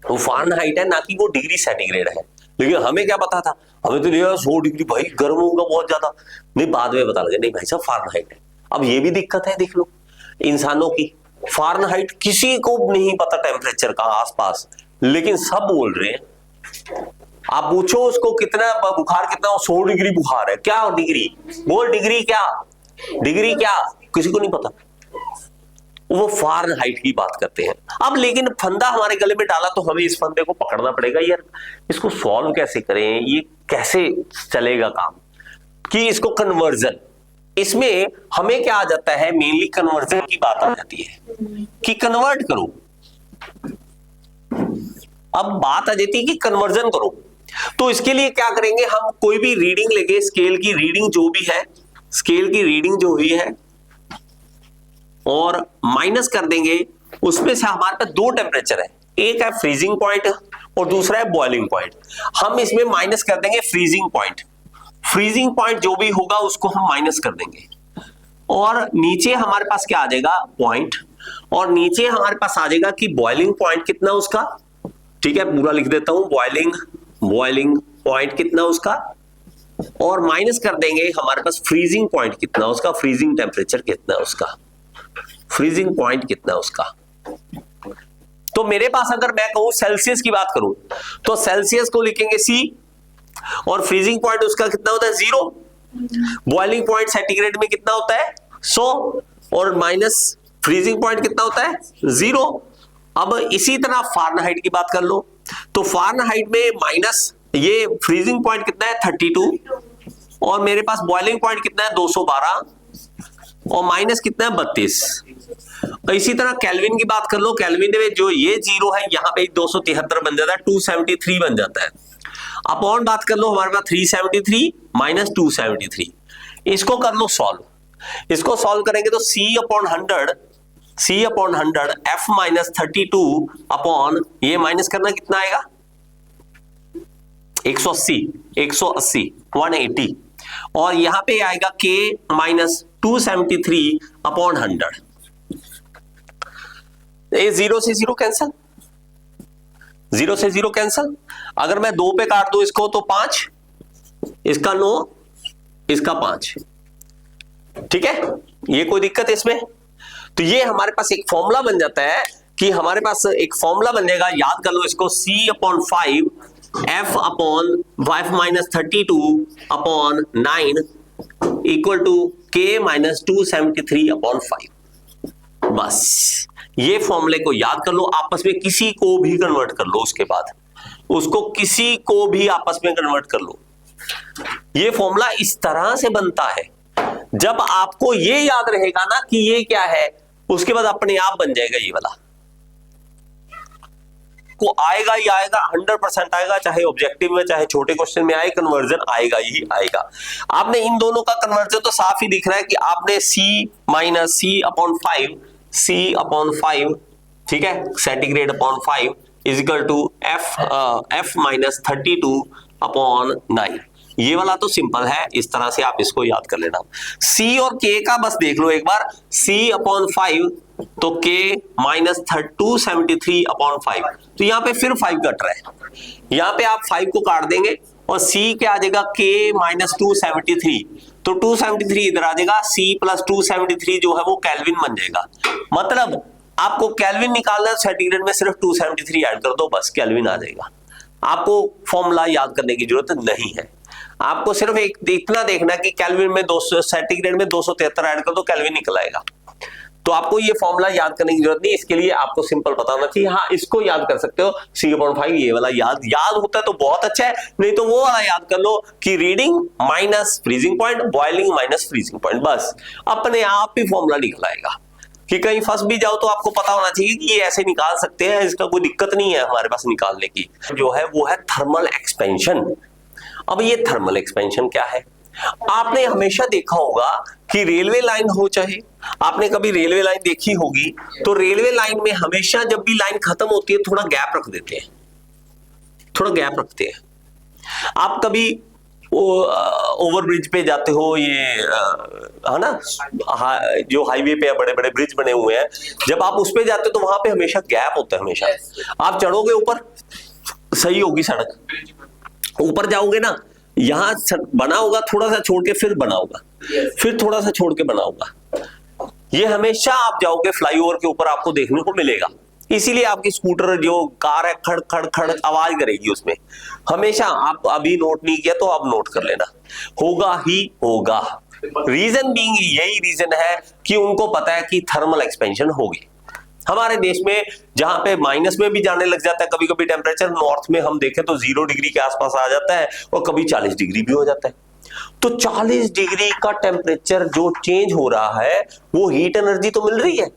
वो फ़ारेनहाइट है, ना कि वो डिग्री सेंटीग्रेड है। लेकिन हमें क्या पता था, हमें तो 100 डिग्री भाई गर्म होगा बहुत ज्यादा, नहीं बाद में पता लगा नहीं भाई साहब फ़ारेनहाइट है। अब ये भी दिक्कत है, देख लो इंसानों की, फ़ारेनहाइट किसी को नहीं पता टेम्परेचर का आसपास, लेकिन सब बोल रहे हैं। आप पूछो उसको कितना बुखार, कितना 100 डिग्री बुखार है, क्या डिग्री बोल, डिग्री क्या किसी को नहीं पता, वो फ़ारेनहाइट की बात करते हैं। अब लेकिन फंदा हमारे गले में डाला तो हमें इस फंदे को पकड़ना पड़ेगा, यार इसको सॉल्व कैसे करें, ये कैसे चलेगा काम, कि इसको कन्वर्जन, इसमें हमें क्या आ जाता है, मेनली कन्वर्जन की बात आ जाती है कि कन्वर्ट करो। अब बात आ जाती है कि कन्वर्जन करो, तो इसके लिए क्या करेंगे, हम कोई भी रीडिंग लेंगे, स्केल की रीडिंग जो भी है, स्केल की रीडिंग जो हुई है, और माइनस कर देंगे, उसमें से हमारे पास 2 टेम्परेचर है, एक है फ्रीजिंग पॉइंट और दूसरा है बॉइलिंग पॉइंट। हम इसमें माइनस कर देंगे फ्रीजिंग पॉइंट, फ्रीजिंग पॉइंट जो भी होगा उसको हम माइनस कर देंगे, और नीचे हमारे पास क्या आ जाएगा पॉइंट, और नीचे हमारे पास आ जाएगा कि बॉइलिंग पॉइंट कितना उसका, ठीक है पूरा लिख देता हूं, बॉइलिंग पॉइंट कितना उसका और माइनस कर देंगे हमारे पास फ्रीजिंग पॉइंट कितना उसका, फ्रीजिंग टेम्परेचर कितना उसका, फ्रीजिंग पॉइंट कितना उसका। तो मेरे पास अगर मैं कहूं सेल्सियस की बात करूं तो सेल्सियस को लिखेंगे C और फ्रीजिंग पॉइंट उसका कितना होता है 0, बॉइलिंग पॉइंट सेंटीग्रेड में कितना होता है 100 और माइनस फ्रीजिंग पॉइंट कितना होता है 0। अब इसी तरह फारेनहाइट की बात कर लो तो फारेनहाइट में माइनस ये फ्रीजिंग पॉइंट कितना है 32 और मेरे पास बॉइलिंग पॉइंट कितना है 212 और माइनस कितना है 32। इसी तरह केल्विन की बात कर लो, केल्विन में जो ये 0 है यहाँ पे 273 बन जाता है, 273 बन जाता है। अपॉन बात कर लो हमारे पास 373 माइनस 273, इसको कर लो सॉल्व, इसको सॉल्व करेंगे तो C upon 100 F minus 32 upon ये माइनस करना कितना आएगा 180 180 और यहां पे आएगा K माइनस 273 अपॉन 100। ये 0 से 0 कैंसल, 0 से 0 कैंसल। अगर मैं 2 पे काट दूं इसको तो 5, इसका 9, इसका 5, ठीक है, ये कोई दिक्कत है इसमें। तो ये हमारे पास एक फॉर्मूला बन जाता है कि हमारे पास एक फॉर्मूला बन जाएगा, याद कर लो इसको, C upon 5 F upon 5 minus 32 upon 9 equal to K minus 273 upon 5। बस ये फॉर्मूले को याद कर लो, आपस में किसी को भी कन्वर्ट कर लो, उसके बाद उसको किसी को भी आपस में कन्वर्ट कर लो। ये फॉर्मूला इस तरह से बनता है, जब आपको ये याद रहेगा ना कि ये क्या है, उसके बाद अपने आप बन जाएगा ये वाला, को आएगा ही आएगा, 100% आएगा, चाहे ऑब्जेक्टिव में चाहे छोटे क्वेश्चन में आए, कन्वर्जन आएगा ही आएगा। आपने इन दोनों का कन्वर्जन तो साफ ही दिख रहा है कि आपने C माइनस C अपॉन 5 ठीक है, centigrade upon 5 is equal to F minus 32 upon 9। ये वाला तो सिंपल है, इस तरह से आप इसको याद कर लेना। C और K का बस देख लो एक बार, C अपॉन 5 तो K माइनस 273 अपॉन 5, तो यहाँ पे फिर 5 कट रहा है, यहाँ पे आप 5 को काट देंगे और C क्या आ जाएगा K माइनस 273, तो 273 इधर आ जाएगा, C प्लस 273 जो है वो केल्विन बन जाएगा। मतलब आपको केल्विन निकालना है, सेंटीग्रेड में सिर्फ 273 ऐड कर दो, बस केल्विन आ जाएगा। आपको फॉर्मूला याद करने की जरूरत नहीं है, आपको सिर्फ एक इतना देखना कि केल्विन में 200, सेंटीग्रेड में 273 ऐड कर दो, केल्विन निकल आएगा। तो आपको ये फॉर्मूला याद करने की जरूरत नहीं, इसके लिए आपको सिंपल पता होना चाहिए। हाँ, इसको याद कर सकते हो, C/5 ये वाला याद होता है तो बहुत अच्छा है, नहीं तो वो वाला याद कर लो कि reading minus freezing point, boiling minus freezing point, बस अपने आप ही फॉर्मूला निकल आएगा। कि कहीं फंस भी जाओ तो आपको पता होना चाहिए कि ये ऐसे निकाल सकते हैं, इसका कोई दिक्कत नहीं है हमारे पास निकालने की। जो है वो है थर्मल एक्सपेंशन। अब ये थर्मल एक्सपेंशन क्या है, आपने हमेशा देखा होगा कि रेलवे लाइन हो, चाहे आपने कभी रेलवे लाइन देखी होगी, तो रेलवे लाइन में हमेशा जब भी लाइन खत्म होती है थोड़ा गैप रख देते हैं, थोड़ा गैप रखते हैं। आप कभी ओवरब्रिज पे जाते हो, ये है ना, जो हाईवे पे बड़े बड़े ब्रिज बने हुए हैं, जब आप उस पे जाते हो तो वहां पे हमेशा गैप होता है, हमेशा। आप चढ़ोगे ऊपर, सही होगी सड़क, ऊपर जाओगे ना, यहाँ बना होगा, थोड़ा सा छोड़ के फिर बना होगा, फिर थोड़ा सा छोड़ के बना होगा। ये हमेशा आप जाओगे फ्लाईओवर के ऊपर आपको देखने को मिलेगा। इसीलिए आपकी स्कूटर जो कार है खड़ खड़ खड़ आवाज करेगी उसमें हमेशा। आप अभी नोट नहीं किया तो आप नोट कर लेना, होगा ही होगा। रीजन बीइंग, यही रीजन है कि उनको पता है कि थर्मल एक्सपेंशन होगी। हमारे देश में जहां पे माइनस में भी जाने लग जाता है कभी कभी टेम्परेचर, नॉर्थ में हम देखें तो 0 डिग्री के आसपास आ जाता है और कभी 40 डिग्री भी हो जाता है। तो 40 डिग्री का टेम्परेचर जो चेंज हो रहा है वो हीट एनर्जी तो मिल रही है,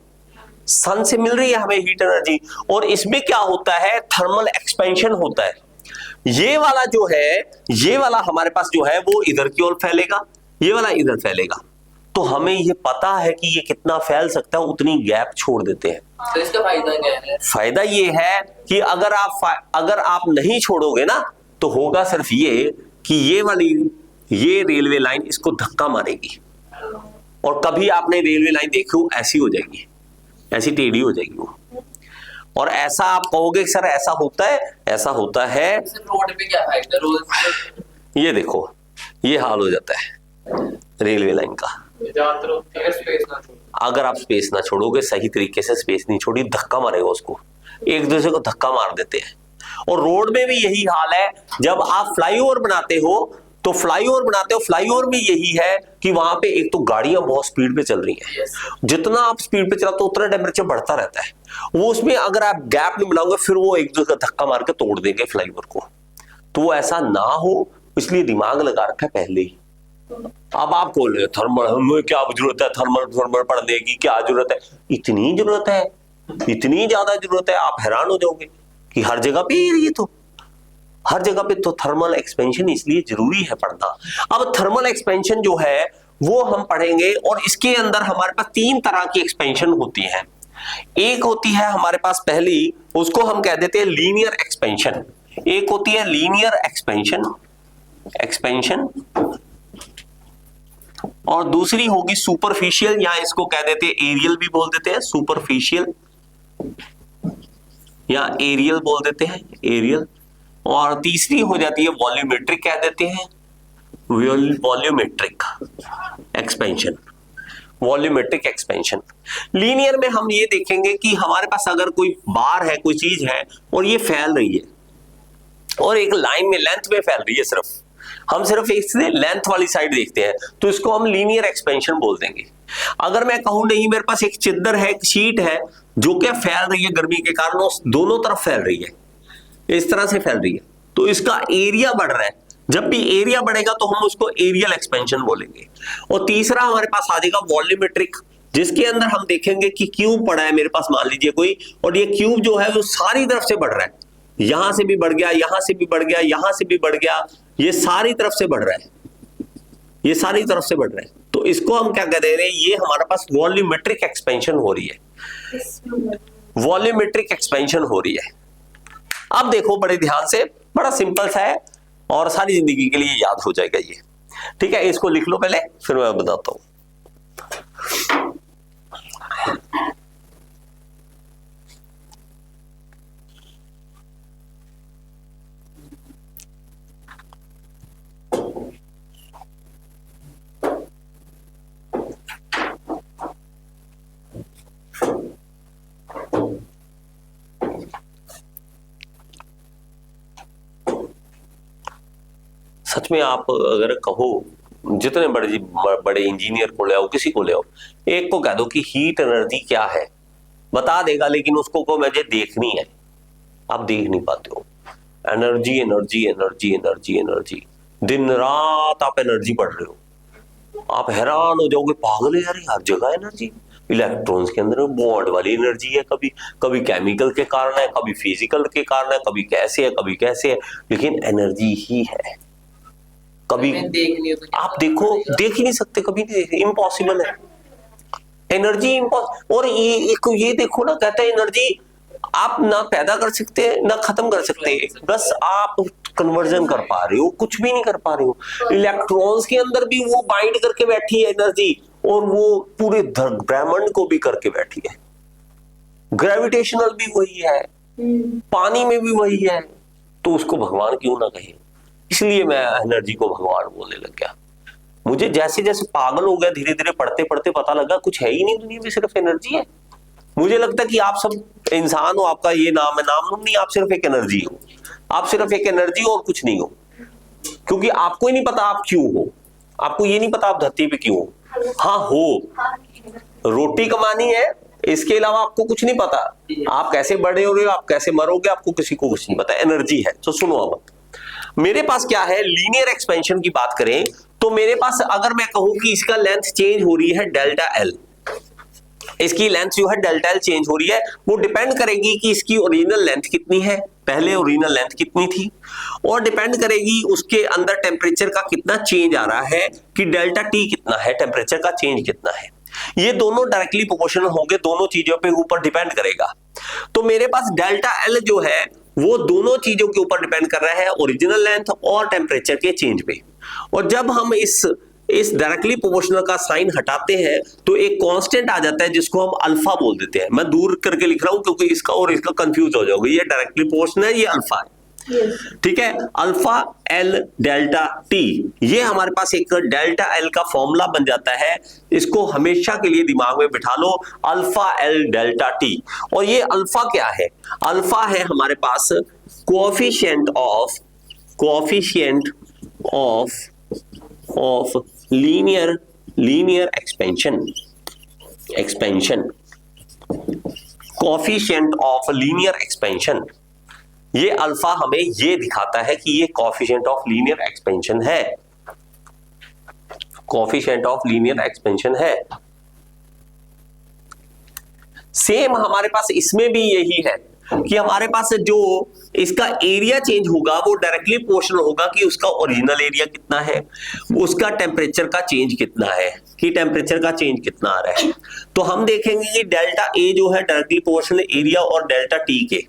सन से मिल रही है हमें हीट एनर्जी, और इसमें क्या होता है, थर्मल एक्सपेंशन होता है। ये वाला जो है, ये वाला हमारे पास जो है वो इधर की ओर फैलेगा, ये वाला इधर फैलेगा। तो हमें ये पता है कि ये कितना फैल सकता है, उतनी गैप छोड़ देते हैं। तो इसका फायदा क्या है? फायदा ये है कि अगर आप नहीं छोड़ोगे ना तो होगा सिर्फ ये कि ये रेलवे लाइन इसको धक्का मारेगी, और कभी आपने रेलवे लाइन देखी हो, ऐसी हो जाएगी, ऐसी टेढ़ी हो जाएगी वो, और ऐसा आप कहोगे सर ऐसा होता है, ऐसा होता है। रोड पे क्या फायदा? रोड ये देखो, ये हाल हो जाता है रेलवे लाइन का। अगर आप स्पेस ना छोड़ोगे, सही तरीके से स्पेस नहीं छोड़ी, धक्का मारेगा उसको, एक दूसरे को धक्का मार देते हैं। और रोड में भी यही हाल है। जब आप फ्लाईओवर बनाते हो तो फ्लाईओवर में यही है कि वहां पे एक तो गाड़ियां बहुत स्पीड पे चल रही हैं, जितना आप स्पीड पे चलाते हो उतना टेम्परेचर बढ़ता रहता है। वो उसमें अगर आप गैप नहीं मिलाओगे फिर वो एक दूसरे का धक्का मार के तोड़ देंगे फ्लाईओवर को। तो ऐसा ना हो इसलिए दिमाग लगा रखा है पहले ही। अब आप बोल रहे हो थर्मल में क्या जरूरत है, थर्मल पढ़ने की क्या जरूरत है? इतनी जरूरत है, इतनी ज्यादा जरूरत है, आप हैरान हो जाओगे कि हर जगह पे ये तो हर जगह पे तो थर्मल एक्सपेंशन इसलिए जरूरी है पढ़ना। अब थर्मल एक्सपेंशन जो है वो हम पढ़ेंगे, और इसके अंदर हमारे पास 3 तरह की एक्सपेंशन होती है। एक होती है हमारे पास पहली, उसको हम कह देते हैं लीनियर एक्सपेंशन। एक होती है लीनियर एक्सपेंशन और दूसरी होगी सुपरफिशियल, या इसको कह देते हैं एरियल भी बोल देते हैं, सुपरफिशियल या एरियल बोल देते हैं, एरियल। और तीसरी हो जाती है वॉल्यूमेट्रिक कह देते हैं, volumetric expansion. Volumetric expansion. Linear में हम ये देखेंगे कि हमारे पास अगर कोई बार है, कोई चीज है और ये फैल रही है और एक लाइन में लेंथ में फैल रही है, हम सिर्फ इससे लेंथ वाली साइड देखते हैं, तो इसको हम लीनियर एक्सपेंशन बोल देंगे। अगर मैं कहूं नहीं मेरे पास एक चिद्दर है, एक शीट है जो क्या फैल रही है गर्मी के कारण, दोनों तरफ फैल रही है, इस तरह से फैल रही है, तो इसका एरिया बढ़ रहा है। जब भी एरिया बढ़ेगा तो हम उसको एरियल एक्सपेंशन बोलेंगे। और तीसरा हमारे पास आ जाएगा वॉल्यूमेट्रिक, जिसके अंदर हम देखेंगे कि क्यूब पड़ा है मेरे पास मान लीजिए कोई, और ये क्यूब जो है वो सारी तरफ से बढ़ रहा है, यहां से भी बढ़ गया, यहां से भी बढ़ गया, यहां से भी बढ़ गया, ये सारी तरफ से बढ़ रहा है, ये सारी तरफ से बढ़ रहा है। तो इसको हम क्या कह रहे हैं, ये हमारे पास वॉल्यूमेट्रिक एक्सपेंशन हो रही है, वॉल्यूमेट्रिक एक्सपेंशन हो रही है। अब देखो बड़े ध्यान से, बड़ा सिंपल सा है और सारी जिंदगी के लिए याद हो जाएगा ये, ठीक है। इसको लिख लो पहले, फिर मैं बताता हूं। सच में आप अगर कहो जितने बड़े इंजीनियर को ले आओ, किसी को ले आओ, एक को कह दो कि हीट एनर्जी क्या है, बता देगा, लेकिन उसको को मुझे देखनी है, आप देख नहीं पाते हो। Energy energy energy energy energy, दिन रात आप एनर्जी पढ़ रहे हो, आप हैरान हो जाओगे, पागल है यार, हर जगह एनर्जी। इलेक्ट्रॉन्स के अंदर बॉन्ड वाली एनर्जी है, कभी कभी केमिकल के कारण है, कभी फिजिकल के कारण है, कभी कैसे है, कभी कैसे है, लेकिन एनर्जी ही है। कभी आप देखो, देख ही नहीं सकते, कभी नहीं देख, इम्पॉसिबल है एनर्जी, इम्पॉसिबल। और ये देखो ना, कहते हैं एनर्जी आप ना पैदा कर सकते ना खत्म कर सकते, बस आप कन्वर्जन कर पा रहे हो, कुछ भी नहीं कर पा रहे हो। इलेक्ट्रॉन्स के अंदर भी वो बाइंड करके बैठी है एनर्जी, और वो पूरे ब्रह्मांड को भी करके बैठी है। ग्रेविटेशनल भी वही है, पानी में भी वही है, तो उसको भगवान क्यों ना कहे। इसलिए मैं एनर्जी को भगवान बोलने लग गया। मुझे जैसे जैसे पागल हो गया, धीरे धीरे पढ़ते पढ़ते पता लगा कुछ है ही नहीं दुनिया में, सिर्फ एनर्जी है। मुझे लगता है कि आप सब इंसान हो, आपका ये नाम है, नाम नहीं, आप सिर्फ एक एनर्जी हो, आप सिर्फ एक एनर्जी हो और कुछ नहीं हो। क्योंकि आपको ही नहीं पता आप क्यों हो, आपको ये नहीं पता आप धरती पे क्यों हो। हाँ हो, रोटी कमानी है, इसके अलावा आपको कुछ नहीं पता। आप कैसे बड़े हो रहे हो, आप कैसे मरोगे, आपको किसी को कुछ नहीं पता। एनर्जी है। तो सुनो, अब मेरे पास क्या है, लीनियर एक्सपेंशन की बात करें तो मेरे पास अगर मैं कहूं कि इसका लेंथ चेंज हो रही है डेल्टा एल, इसकी लेंथ जो है डेल्टा एल चेंज हो रही है, वो डिपेंड करेगी कि इसकी ओरिजिनल लेंथ कितनी है, पहले ओरिजिनल लेंथ कितनी थी, और डिपेंड करेगी उसके अंदर टेम्परेचर का कितना चेंज आ रहा है, कि डेल्टा टी कितना है, टेम्परेचर का चेंज कितना है। ये दोनों डायरेक्टली प्रोपोर्शनल होंगे, दोनों चीजों पे ऊपर डिपेंड करेगा। तो मेरे पास डेल्टा एल जो है वो दोनों चीजों के ऊपर डिपेंड कर रहा है, ओरिजिनल लेंथ और टेम्परेचर के चेंज पे। और जब हम इस डायरेक्टली प्रोपोर्शनल का साइन हटाते हैं तो एक कांस्टेंट आ जाता है जिसको हम अल्फा बोल देते हैं। मैं दूर करके लिख रहा हूं क्योंकि इसका और इसका कंफ्यूज हो जाओगे, ये डायरेक्टली प्रोपोर्शनल है, ये अल्फा है। ठीक है। अल्फा एल डेल्टा टी, ये हमारे पास एक डेल्टा एल का फॉर्मूला बन जाता है, इसको हमेशा के लिए दिमाग में बिठा लो, अल्फा एल डेल्टा टी। और ये अल्फा क्या है? अल्फा है हमारे पास coefficient of linear expansion, coefficient of linear expansion. ये अल्फा हमें ये दिखाता है कि ये कोएफिशिएंट ऑफ लीनियर एक्सपेंशन है, कोएफिशिएंट ऑफ लीनियर एक्सपेंशन है। सेम हमारे पास इसमें भी यही है कि हमारे पास जो इसका एरिया चेंज होगा वो डायरेक्टली प्रोपोर्शनल होगा कि उसका ओरिजिनल एरिया कितना है, उसका टेम्परेचर का चेंज कितना है, कि टेम्परेचर का चेंज कितना आ रहा है। तो हम देखेंगे कि डेल्टा ए जो है डायरेक्टली प्रोपोर्शनल एरिया और डेल्टा टी के,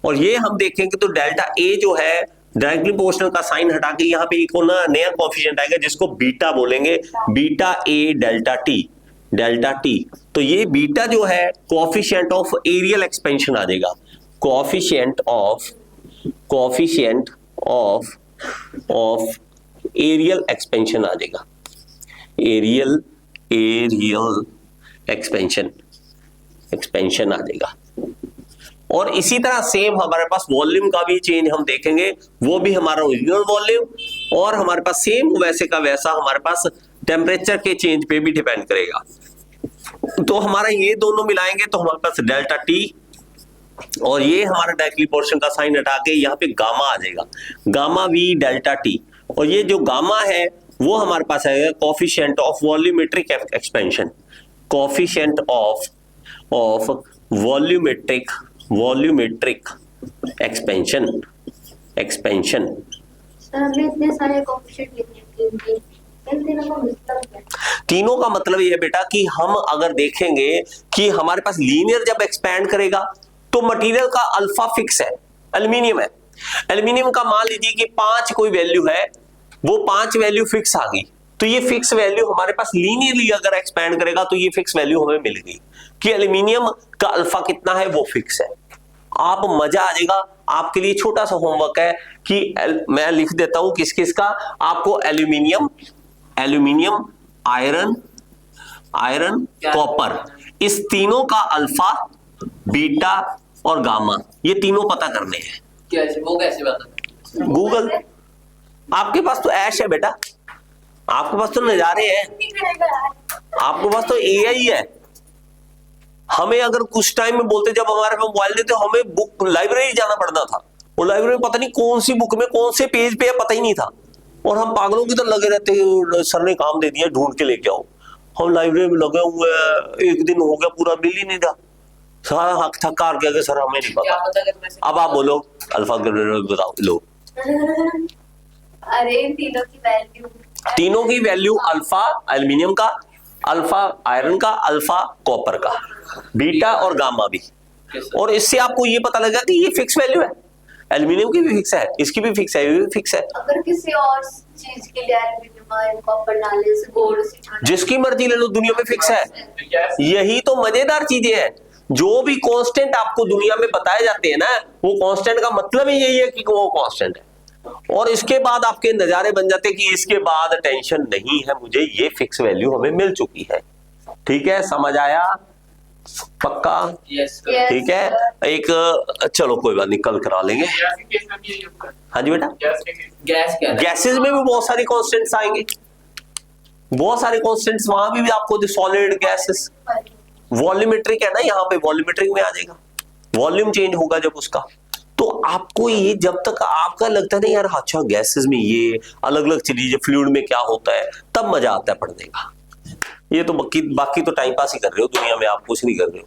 और ये हम देखेंगे तो डेल्टा ए जो है डायरेक्टली प्रोपोर्शनल का साइन हटा के यहाँ पे एक नया कोएफिशिएंट आएगा जिसको बीटा बोलेंगे, बीटा ए डेल्टा टी। तो ये बीटा जो है कोएफिशिएंट ऑफ एरियल एक्सपेंशन आ जाएगा, कोएफिशिएंट ऑफ एरियल एक्सपेंशन आ जाएगा, एरियल एक्सपेंशन आ जाएगा। और इसी तरह सेम हमारे पास वॉल्यूम का भी चेंज हम देखेंगे, वो भी हमारा ओरिजिनल वॉल्यूम, और हमारे पास सेम वैसे का वैसा हमारे पास टेम्परेचर के चेंज पे भी डिपेंड करेगा। तो हमारा ये दोनों मिलाएंगे तो हमारे पास डेल्टा टी, और ये हमारा डायरेक्टली प्रोपोर्शनल का साइन हटा के यहाँ पे गामा आ जाएगा, गामा वी डेल्टा टी। और ये जो गामा है वो हमारे पास आएगा coefficient of volumetric expansion, coefficient of volumetric expansion. हमने इतने सारे कोएफिशिएंट लिखे हैं, तीनों का मतलब ये है बेटा कि हम अगर देखेंगे कि हमारे पास लीनियर जब एक्सपैंड करेगा तो मटेरियल का अल्फा फिक्स है, एल्यूमिनियम है। एल्यूमिनियम का मान लीजिए कि 5 कोई वैल्यू है, वो 5 वैल्यू फिक्स आ गई, तो ये फिक्स वैल्यू हमारे पास लीनियरली अगर एक्सपैंड करेगा तो ये फिक्स वैल्यू हमें मिल गई कि एल्यूमिनियम का अल्फा कितना है, वो फिक्स है। आप मजा आ जाएगा, आपके लिए छोटा सा होमवर्क है कि मैं लिख देता हूं किस किस का, आपको एल्यूमिनियम, आयरन, कॉपर, इस तीनों का अल्फा, बीटा और गामा, ये तीनों पता करने हैं। वो कैसे पता? गूगल, आपके पास तो ऐश है बेटा, आपके पास तो नजारे हैं, आपके पास तो एआई है। हमें अगर कुछ टाइम में बोलते, जब हमारे पास मोबाइल नहीं थे, हमें बुक लाइब्रेरी जाना पड़ता था, और लाइब्रेरी में पता नहीं कौन सी बुक में कौन से पेज पे है पता ही नहीं था, और हम पागलों की तरह लगे रहते, सर ने काम दे दिया ढूंढ के लेके आओ। हम लाइब्रेरी में लगे हुए, एक दिन हो गया पूरा बिल ही नहीं था, सारा हक थक कर गया, सर हमें नहीं पता। अब आप बोलो अल्फा बताओ लो। अरे तीनों की वैल्यू अल्फा एल्यूमिनियम का, अल्फा आयरन का, अल्फा कॉपर का, बीटा और गामा भी। और इससे आपको ये पता लगा कि ये फिक्स वैल्यू है, एल्यूमिनियम की भी फिक्स है, इसकी भी फिक्स है, ये भी फिक्स है। अगर किसी और चीज के लिए एल्यूमिनियम आयरन कॉपर डालने से गोल्ड से जिसकी मर्जी ले लो, दुनिया में फिक्स है। यही तो मजेदार चीजें हैं, जो भी कांस्टेंट आपको दुनिया में बताए जाते हैं ना, वो कांस्टेंट का मतलब ही यही है कि वो कांस्टेंट है। और इसके बाद आपके नजारे बन जाते कि इसके बाद टेंशन नहीं है, मुझे ये फिक्स वैल्यू हमें मिल चुकी है। ठीक है, समझ आया? पक्का? यस। ठीक है, एक चलो कोई बात नहीं, कल करा लेंगे। हाँ जी बेटा, गैसेस में भी बहुत सारी कांस्टेंट्स आएंगे, बहुत सारे कांस्टेंट्स वहां भी आपको, सॉलिड गैसेस, वॉल्यूमेट्रिक है ना, यहाँ पे वॉल्यूमेट्रिक में आ जाएगा, वॉल्यूम चेंज होगा जब उसका। तो आपको ये जब तक आपका लगता है ना यार अच्छा गैसेस में ये अलग अलग चीजें, फ्लूइड में क्या होता है, तब मजा आता है पढ़ने का। ये तो बाकी तो टाइम पास ही कर रहे हो दुनिया में, आप कुछ नहीं कर रहे हो।